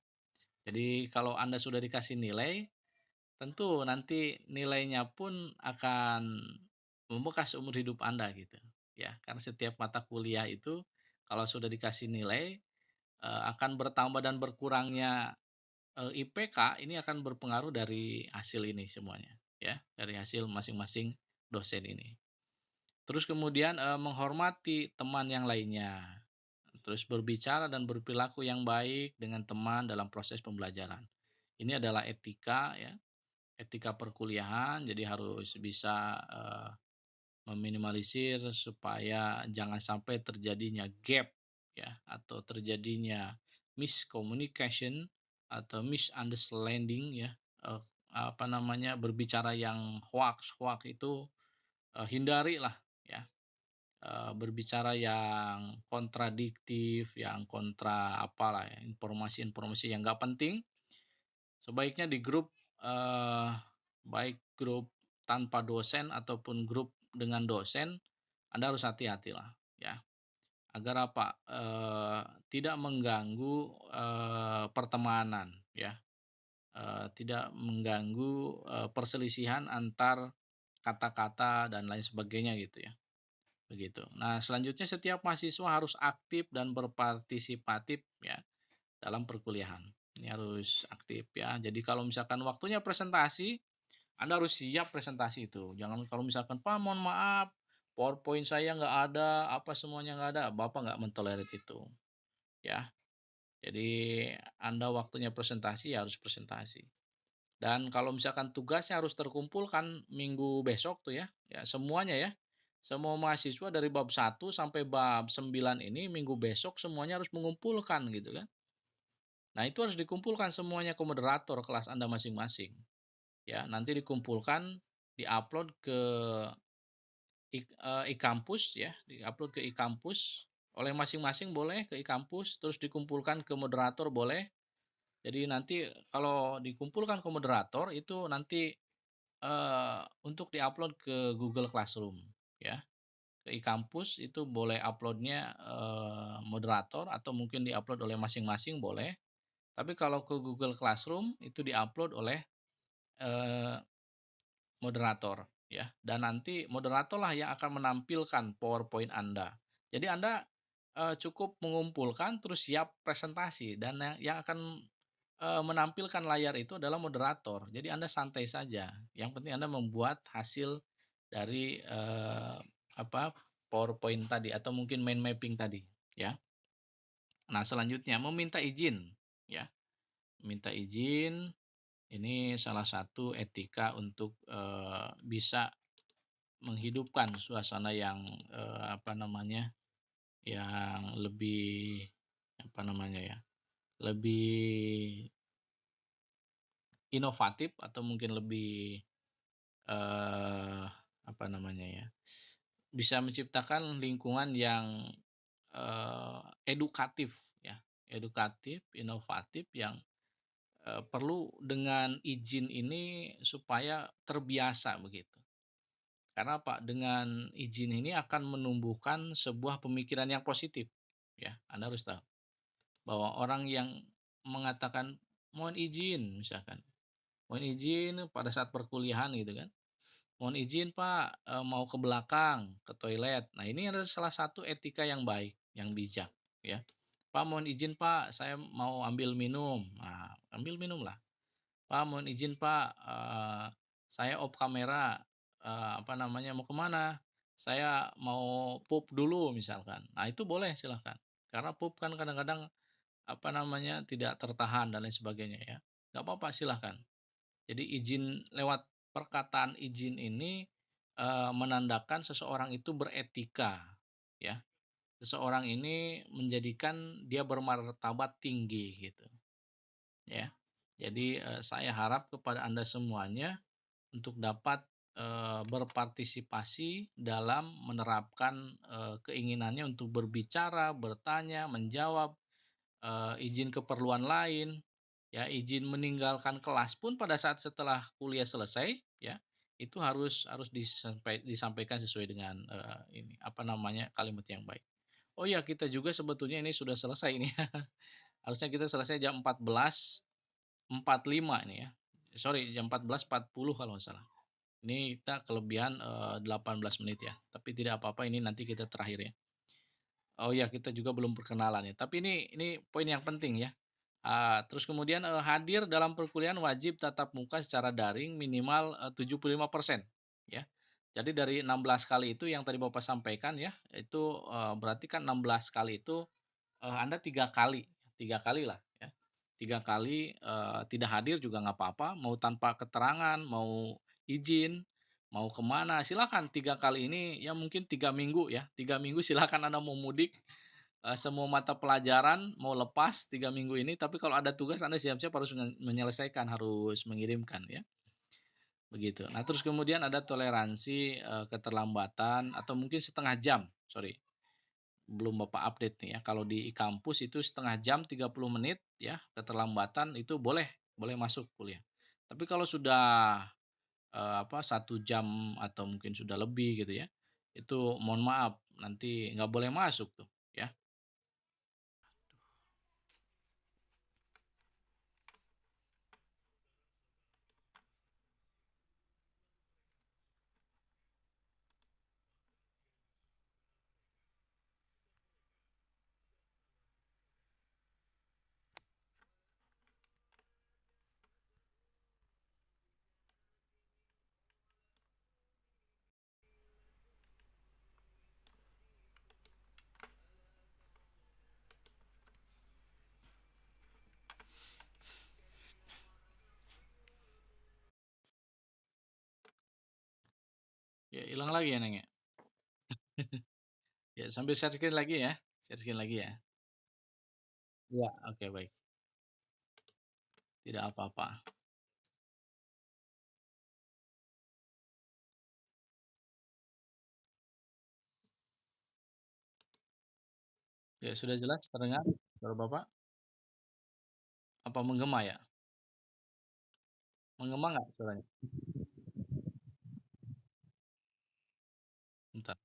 Jadi kalau Anda sudah dikasih nilai, tentu nanti nilainya pun akan membekas seumur hidup Anda gitu, ya. Karena setiap mata kuliah itu kalau sudah dikasih nilai, akan bertambah dan berkurangnya, IPK ini akan berpengaruh dari hasil ini semuanya, ya, dari hasil masing-masing dosen ini. Terus kemudian, menghormati teman yang lainnya, terus berbicara dan berperilaku yang baik dengan teman dalam proses pembelajaran. Ini adalah etika ya, etika perkuliahan, jadi harus bisa, meminimalisir supaya jangan sampai terjadinya gap ya, atau terjadinya miscommunication atau misunderstanding ya, apa namanya, berbicara yang hoaks itu, hindarilah ya. Berbicara yang kontradiktif, yang kontra apalah ya, informasi-informasi yang nggak penting, sebaiknya di grup, eee, baik grup tanpa dosen ataupun grup dengan dosen, Anda harus hati-hatilah ya, agar apa, tidak mengganggu, pertemanan ya, tidak mengganggu, perselisihan antar kata-kata dan lain sebagainya gitu ya. Begitu. Nah, selanjutnya setiap mahasiswa harus aktif dan berpartisipatif ya dalam perkuliahan. Ini harus aktif ya. Jadi kalau misalkan waktunya presentasi, Anda harus siap presentasi itu. Jangan kalau misalkan, "Pak, mohon maaf, PowerPoint saya nggak ada, apa semuanya nggak ada." Bapak nggak mentolerir itu ya. Jadi Anda waktunya presentasi ya harus presentasi. Dan kalau misalkan tugasnya harus terkumpulkan minggu besok tuh ya, ya semuanya ya. Semua mahasiswa dari bab 1 sampai bab 9 ini minggu besok semuanya harus mengumpulkan gitu kan. Nah, itu harus dikumpulkan semuanya ke moderator kelas Anda masing-masing. Ya, nanti dikumpulkan, diupload ke e-kampus ya, diupload ke e-kampus oleh masing-masing boleh ke e-kampus, terus dikumpulkan ke moderator boleh. Jadi nanti kalau dikumpulkan ke moderator itu nanti untuk di-upload ke Google Classroom ya, ke e-kampus itu boleh uploadnya moderator atau mungkin di-upload oleh masing-masing boleh, tapi kalau ke Google Classroom itu di-upload oleh, eee, moderator ya, dan nanti moderatorlah yang akan menampilkan PowerPoint Anda. Jadi Anda, cukup mengumpulkan terus siap presentasi dan yang akan, menampilkan layar itu adalah moderator. Jadi Anda santai saja, yang penting Anda membuat hasil dari, apa, PowerPoint tadi atau mungkin mind mapping tadi, ya. Nah, selanjutnya meminta izin, ya. Minta izin ini salah satu etika untuk, bisa menghidupkan suasana yang, apa namanya, yang lebih, apa namanya ya, lebih inovatif atau mungkin lebih, apa namanya ya, bisa menciptakan lingkungan yang, edukatif ya, edukatif, inovatif yang, perlu dengan izin ini supaya terbiasa begitu. Karena apa? Dengan izin ini akan menumbuhkan sebuah pemikiran yang positif ya, Anda harus tahu bahwa orang yang mengatakan, "Mohon izin," misalkan, "Mohon izin pada saat perkuliahan," gitu kan. "Mohon izin Pak, mau ke belakang, ke toilet." Nah, ini adalah salah satu etika yang baik, yang bijak, ya. "Pak, mohon izin Pak, saya mau ambil minum." Nah, ambil minumlah. "Pak, mohon izin Pak, saya off kamera, apa namanya, mau kemana? Saya mau pup dulu," misalkan. Nah, itu boleh silahkan. Karena pup kan kadang-kadang, apa namanya, tidak tertahan dan lain sebagainya ya. Nggak apa-apa silahkan. Jadi izin lewat perkataan izin ini, menandakan seseorang itu beretika, ya. Seseorang ini menjadikan dia bermartabat tinggi gitu, ya. Jadi, saya harap kepada Anda semuanya untuk dapat, berpartisipasi dalam menerapkan, keinginannya untuk berbicara, bertanya, menjawab, izin keperluan lain, ya, izin meninggalkan kelas pun pada saat setelah kuliah selesai, ya, itu harus disampaikan sesuai dengan, ini, apa namanya, kalimat yang baik. Oh ya, kita juga sebetulnya ini sudah selesai ini. Harusnya kita selesai jam 14.45 ini ya. Sorry, jam 14.40 kalau nggak salah. Ini kita kelebihan, 18 menit ya, tapi tidak apa-apa, ini nanti kita terakhir ya. Oh ya, kita juga belum perkenalan ya, tapi ini poin yang penting ya. Terus kemudian, hadir dalam perkuliahan wajib tatap muka secara daring minimal, 75% ya. Jadi dari 16 kali itu yang tadi Bapak sampaikan ya, itu, berarti kan 16 kali itu, Anda 3 kali lah ya. 3 kali, tidak hadir juga nggak apa-apa, mau tanpa keterangan, mau izin, mau kemana silakan 3 kali ini ya mungkin 3 minggu ya, 3 minggu silakan Anda mau mudik, semua mata pelajaran mau lepas 3 minggu ini, tapi kalau ada tugas Anda siap-siap harus menyelesaikan, harus mengirimkan ya, begitu. Nah terus kemudian ada toleransi, keterlambatan atau mungkin setengah jam, sorry, belum Bapak update nih ya, kalau di kampus itu setengah jam 30 menit ya, keterlambatan itu boleh boleh masuk kuliah. Tapi kalau sudah, 1 jam atau mungkin sudah lebih gitu ya, itu mohon maaf nanti nggak boleh masuk tuh ya. Ya hilang lagi ya, Neng, ya? Ya sambil share screen lagi ya, share screen lagi ya. Iya, oke baik, tidak apa-apa. Ya sudah jelas terdengar suara Bapak? Apa menggema ya? Menggema nggak suaranya? Bentar.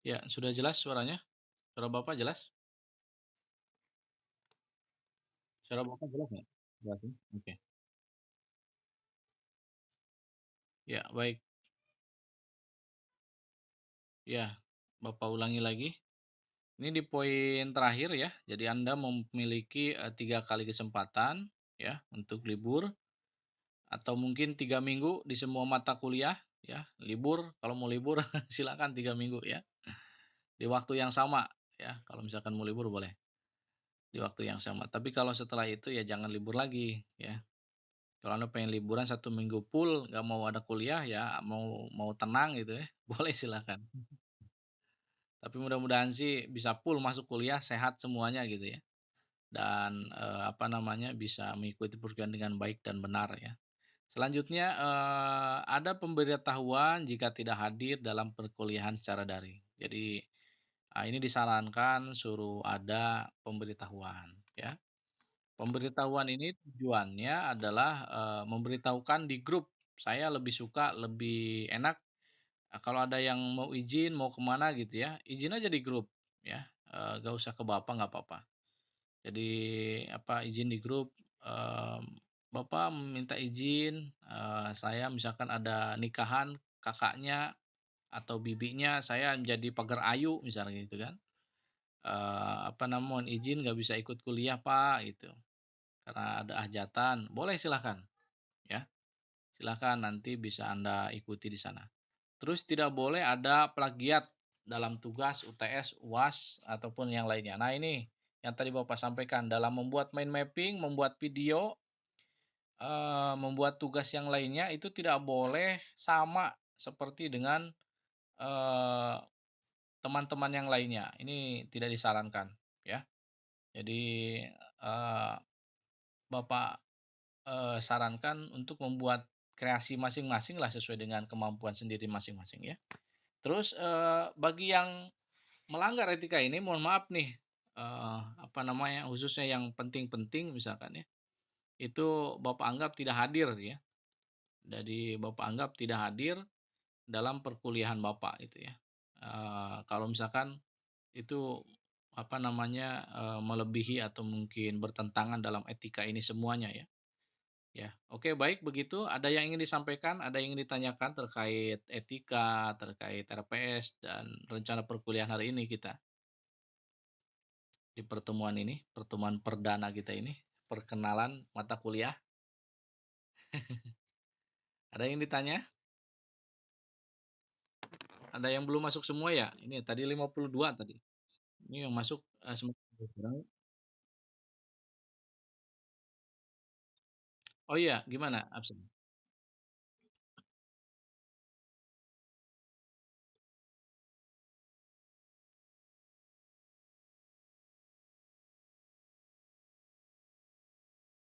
Ya, sudah jelas suaranya? Suara Bapak jelas? Suara Bapak jelas nggak? Jelas ya? Oke. Ya, baik. Ya, Bapak ulangi lagi. Ini di poin terakhir ya. Jadi Anda memiliki 3 kali kesempatan ya untuk libur atau mungkin 3 minggu di semua mata kuliah ya. Libur, kalau mau libur silakan 3 minggu ya. Di waktu yang sama ya. Kalau misalkan mau libur boleh di waktu yang sama. Tapi kalau setelah itu ya jangan libur lagi ya. Kalau Anda pengen liburan 1 minggu full, nggak mau ada kuliah ya, mau mau tenang gitu ya, boleh silakan. Tapi mudah-mudahan sih bisa full masuk kuliah, sehat semuanya gitu ya. Dan, apa namanya, bisa mengikuti perkuliahan dengan baik dan benar ya. Selanjutnya, ada pemberitahuan jika tidak hadir dalam perkuliahan secara daring. Jadi, ini disarankan suruh ada pemberitahuan ya. Pemberitahuan ini tujuannya adalah, memberitahukan di grup. Saya lebih suka, lebih enak, kalau ada yang mau izin, mau kemana gitu ya, izin aja di grup ya, nggak usah ke Bapak, nggak apa-apa. Jadi apa, izin di grup, "Bapak minta izin, saya misalkan ada nikahan kakaknya atau bibinya, saya menjadi pagar ayu," misalnya gitu kan. Apa "Mohon izin nggak bisa ikut kuliah Pak," gitu, "karena ada hajatan." Boleh silahkan ya, silahkan nanti bisa Anda ikuti di sana. Terus tidak boleh ada plagiat dalam tugas UTS, UAS, ataupun yang lainnya. Nah ini yang tadi Bapak sampaikan dalam membuat mind mapping, membuat video, membuat tugas yang lainnya itu tidak boleh sama seperti dengan, eee, teman-teman yang lainnya. Ini tidak disarankan ya. Jadi, eee, Bapak, sarankan untuk membuat kreasi masing-masing lah sesuai dengan kemampuan sendiri masing-masing ya. Terus, bagi yang melanggar etika ini mohon maaf nih, apa namanya, khususnya yang penting-penting misalkan ya, itu Bapak anggap tidak hadir ya. Jadi Bapak anggap tidak hadir dalam perkuliahan Bapak itu ya. Kalau misalkan itu apa namanya, melebihi atau mungkin bertentangan dalam etika ini semuanya ya. Ya, oke baik begitu. Ada yang ingin disampaikan, ada yang ingin ditanyakan terkait etika, terkait RPS dan rencana perkuliahan hari ini kita di pertemuan ini, pertemuan perdana kita ini, perkenalan mata kuliah. Ada yang ditanya? Ada yang belum masuk semua ya? Ini tadi 52 tadi. Ini yang masuk, semakin berkurang. Oh iya, gimana absen?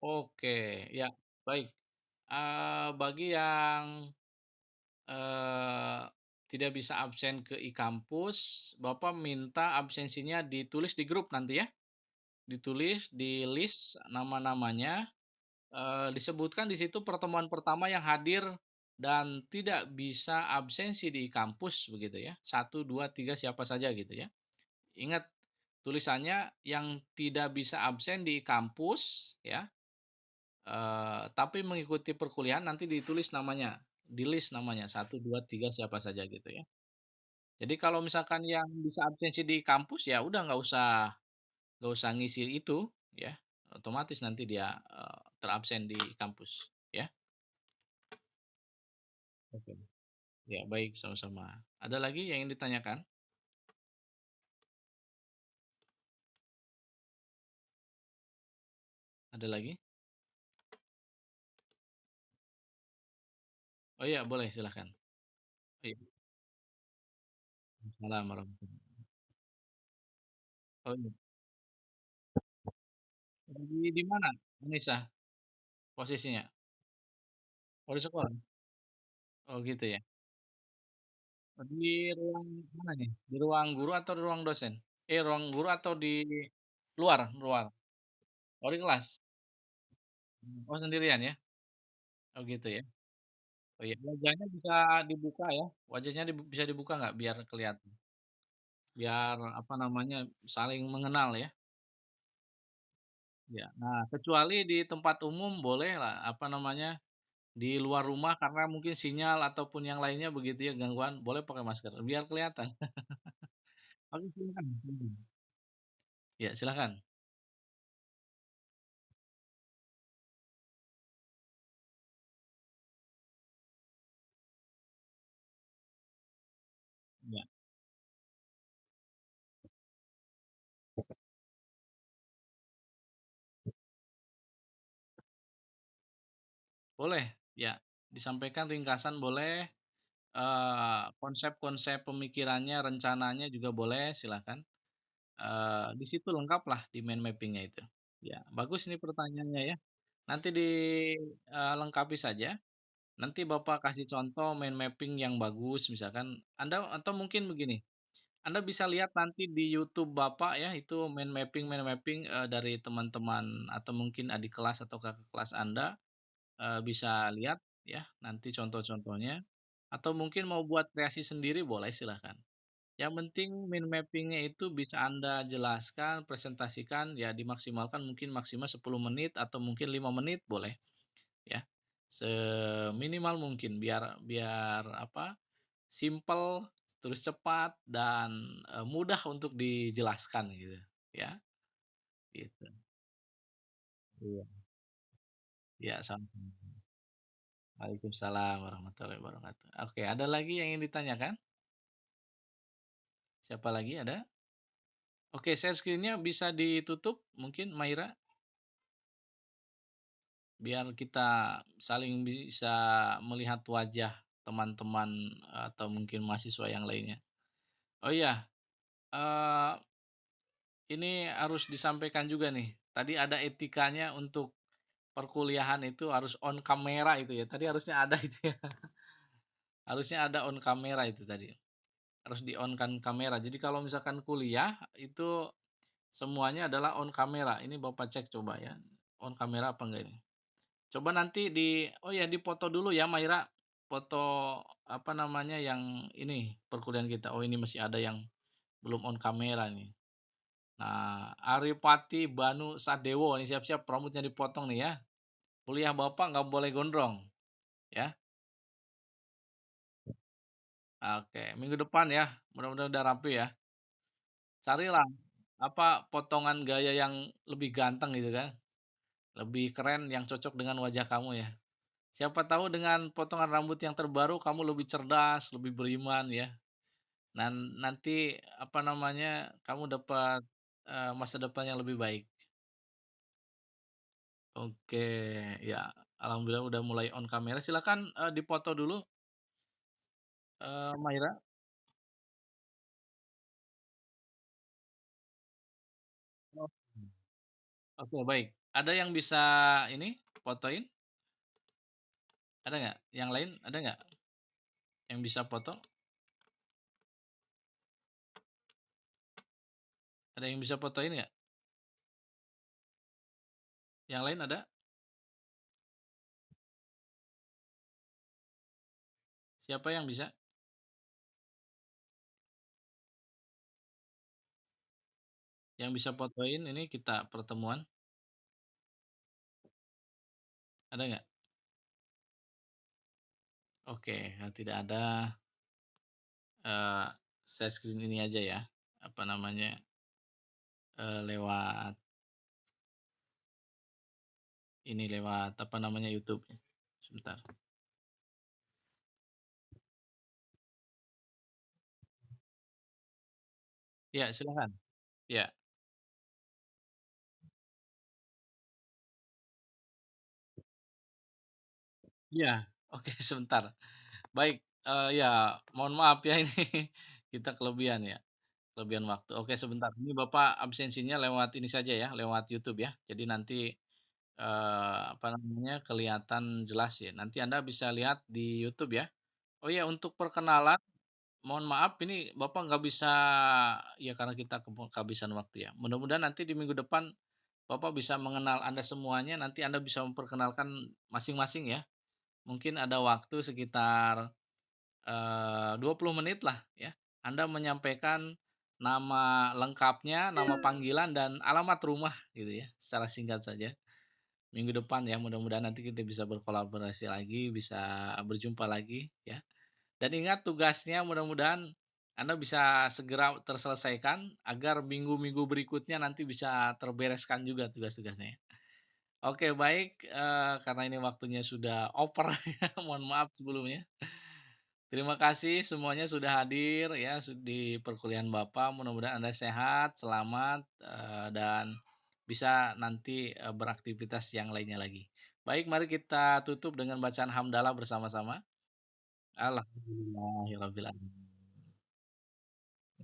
Oke, ya, baik. Bagi yang, eee, tidak bisa absen ke e-kampus, Bapak minta absensinya ditulis di grup nanti ya, ditulis di list nama-namanya, disebutkan di situ pertemuan pertama yang hadir dan tidak bisa absensi di kampus begitu ya, satu 2 3 siapa saja gitu ya. Ingat tulisannya yang tidak bisa absen di kampus ya, tapi mengikuti perkuliahan nanti ditulis namanya, di list namanya satu 2 3 siapa saja gitu ya. Jadi kalau misalkan yang bisa absensi di kampus ya udah nggak usah ngisi itu ya, otomatis nanti dia, terabsen di kampus ya. Oke. Ya baik sama-sama. Ada lagi yang ingin ditanyakan? Ada lagi? Oh iya boleh silahkan. Iya. Waalaikumsalam warahmatullahi. Oh iya. Di mana Anissa posisinya? Oh di sekolah? Oh gitu ya? Oh, di ruang mana nih? Di ruang guru atau di ruang dosen? Ruang guru atau di luar luar? Oh di kelas? Oh sendirian ya? Oh gitu ya? Oh iya, wajahnya bisa dibuka ya? Wajahnya bisa dibuka nggak biar kelihatan? Biar apa namanya, saling mengenal ya? Ya. Nah, kecuali di tempat umum bolehlah, apa namanya, di luar rumah karena mungkin sinyal ataupun yang lainnya begitu ya, gangguan, boleh pakai masker, biar kelihatan. Oke, silakan. Ya, silakan. Ya, boleh, ya. Disampaikan ringkasan boleh, konsep-konsep pemikirannya, rencananya juga boleh, silakan. Di situ lengkaplah di mind mapping-nya itu. Ya, bagus nih pertanyaannya ya. Nanti dilengkapi saja. Nanti Bapak kasih contoh mind mapping yang bagus misalkan Anda atau mungkin begini, Anda bisa lihat nanti di YouTube Bapak ya itu mind mapping, dari teman-teman atau mungkin adik kelas atau kakak kelas Anda, bisa lihat ya nanti contoh-contohnya, atau mungkin mau buat kreasi sendiri boleh silahkan. Yang penting mind mapping-nya itu bisa Anda jelaskan, presentasikan, ya dimaksimalkan mungkin maksimal 10 menit atau mungkin 5 menit boleh. Ya, seminimal mungkin biar biar apa, simple, terus cepat dan, mudah untuk dijelaskan gitu, ya, gitu. Iya. Iya, sama-sama. Waalaikumsalam warahmatullahi wabarakatuh. Oke, ada lagi yang ingin ditanyakan? Siapa lagi ada? Oke, share screen-nya bisa ditutup mungkin Maira, biar kita saling bisa melihat wajah teman-teman atau mungkin mahasiswa yang lainnya. Oh iya, eee, ini harus disampaikan juga nih, tadi ada etikanya untuk perkuliahan itu harus on kamera itu ya, tadi harusnya ada itu ya, harusnya ada on kamera itu tadi, harus di-on-kan kamera. Jadi kalau misalkan kuliah itu semuanya adalah on kamera, ini Bapak cek coba ya, on kamera apa enggak ini? Coba nanti oh ya dipoto dulu ya Maira, foto apa namanya yang ini perkuliahan kita. Oh ini masih ada yang belum on kamera nih. Nah, Aripati Banu Sadewo ini siap-siap rambutnya dipotong nih ya. Kuliah Bapak nggak boleh gondrong ya. Oke, minggu depan ya. Mudah-mudahan udah rapi ya. Carilah apa potongan gaya yang lebih ganteng gitu kan. Lebih keren yang cocok dengan wajah kamu ya. Siapa tahu dengan potongan rambut yang terbaru kamu lebih cerdas, lebih beriman ya. Dan nanti apa namanya, kamu dapat, masa depan yang lebih baik. Oke, ya alhamdulillah udah mulai on kamera. Silakan, dipoto dulu, Maira. Oh. Oke, baik. Ada yang bisa ini fotoin? Ada nggak? Yang lain ada nggak yang bisa foto? Ada yang bisa fotoin nggak? Yang lain ada? Siapa yang bisa? Yang bisa fotoin ini kita pertemuan, ada nggak? Oke, tidak ada, eee, share screen ini aja ya, apa namanya, lewat ini, lewat apa namanya, YouTube. Sebentar. Ya silakan. Ya. Iya, oke sebentar. Baik, ya mohon maaf ya ini kita kelebihan ya, kelebihan waktu. Oke sebentar, ini Bapak absensinya lewat ini saja ya, lewat YouTube ya. Jadi nanti, apa namanya, kelihatan jelas ya. Nanti Anda bisa lihat di YouTube ya. Oh ya untuk perkenalan, mohon maaf ini Bapak nggak bisa ya karena kita kehabisan waktu ya. Mudah-mudahan nanti di minggu depan Bapak bisa mengenal Anda semuanya, nanti Anda bisa memperkenalkan masing-masing ya. Mungkin ada waktu sekitar 20 menit lah ya, Anda menyampaikan nama lengkapnya, nama panggilan, dan alamat rumah gitu ya, secara singkat saja. Minggu depan ya, mudah-mudahan nanti kita bisa berkolaborasi lagi, bisa berjumpa lagi ya. Dan ingat tugasnya mudah-mudahan Anda bisa segera terselesaikan agar minggu-minggu berikutnya nanti bisa terbereskan juga tugas-tugasnya. Oke baik, karena ini waktunya sudah over ya, mohon maaf sebelumnya. Terima kasih semuanya sudah hadir ya di perkuliahan Bapak. Mudah-mudahan Anda sehat, selamat, dan bisa nanti, beraktivitas yang lainnya lagi. Baik, mari kita tutup dengan bacaan hamdalah bersama-sama. Alhamdulillahirabbil alamin.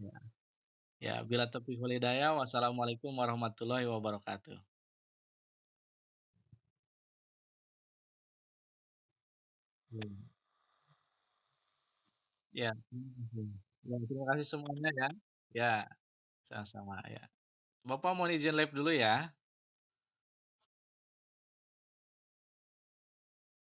Ya, ya, bila taufiq wal hidayah. Wassalamualaikum warahmatullahi wabarakatuh. Hmm. Ya, ya, terima kasih semuanya ya. Ya, sama-sama ya. Bapak mau izin live dulu ya.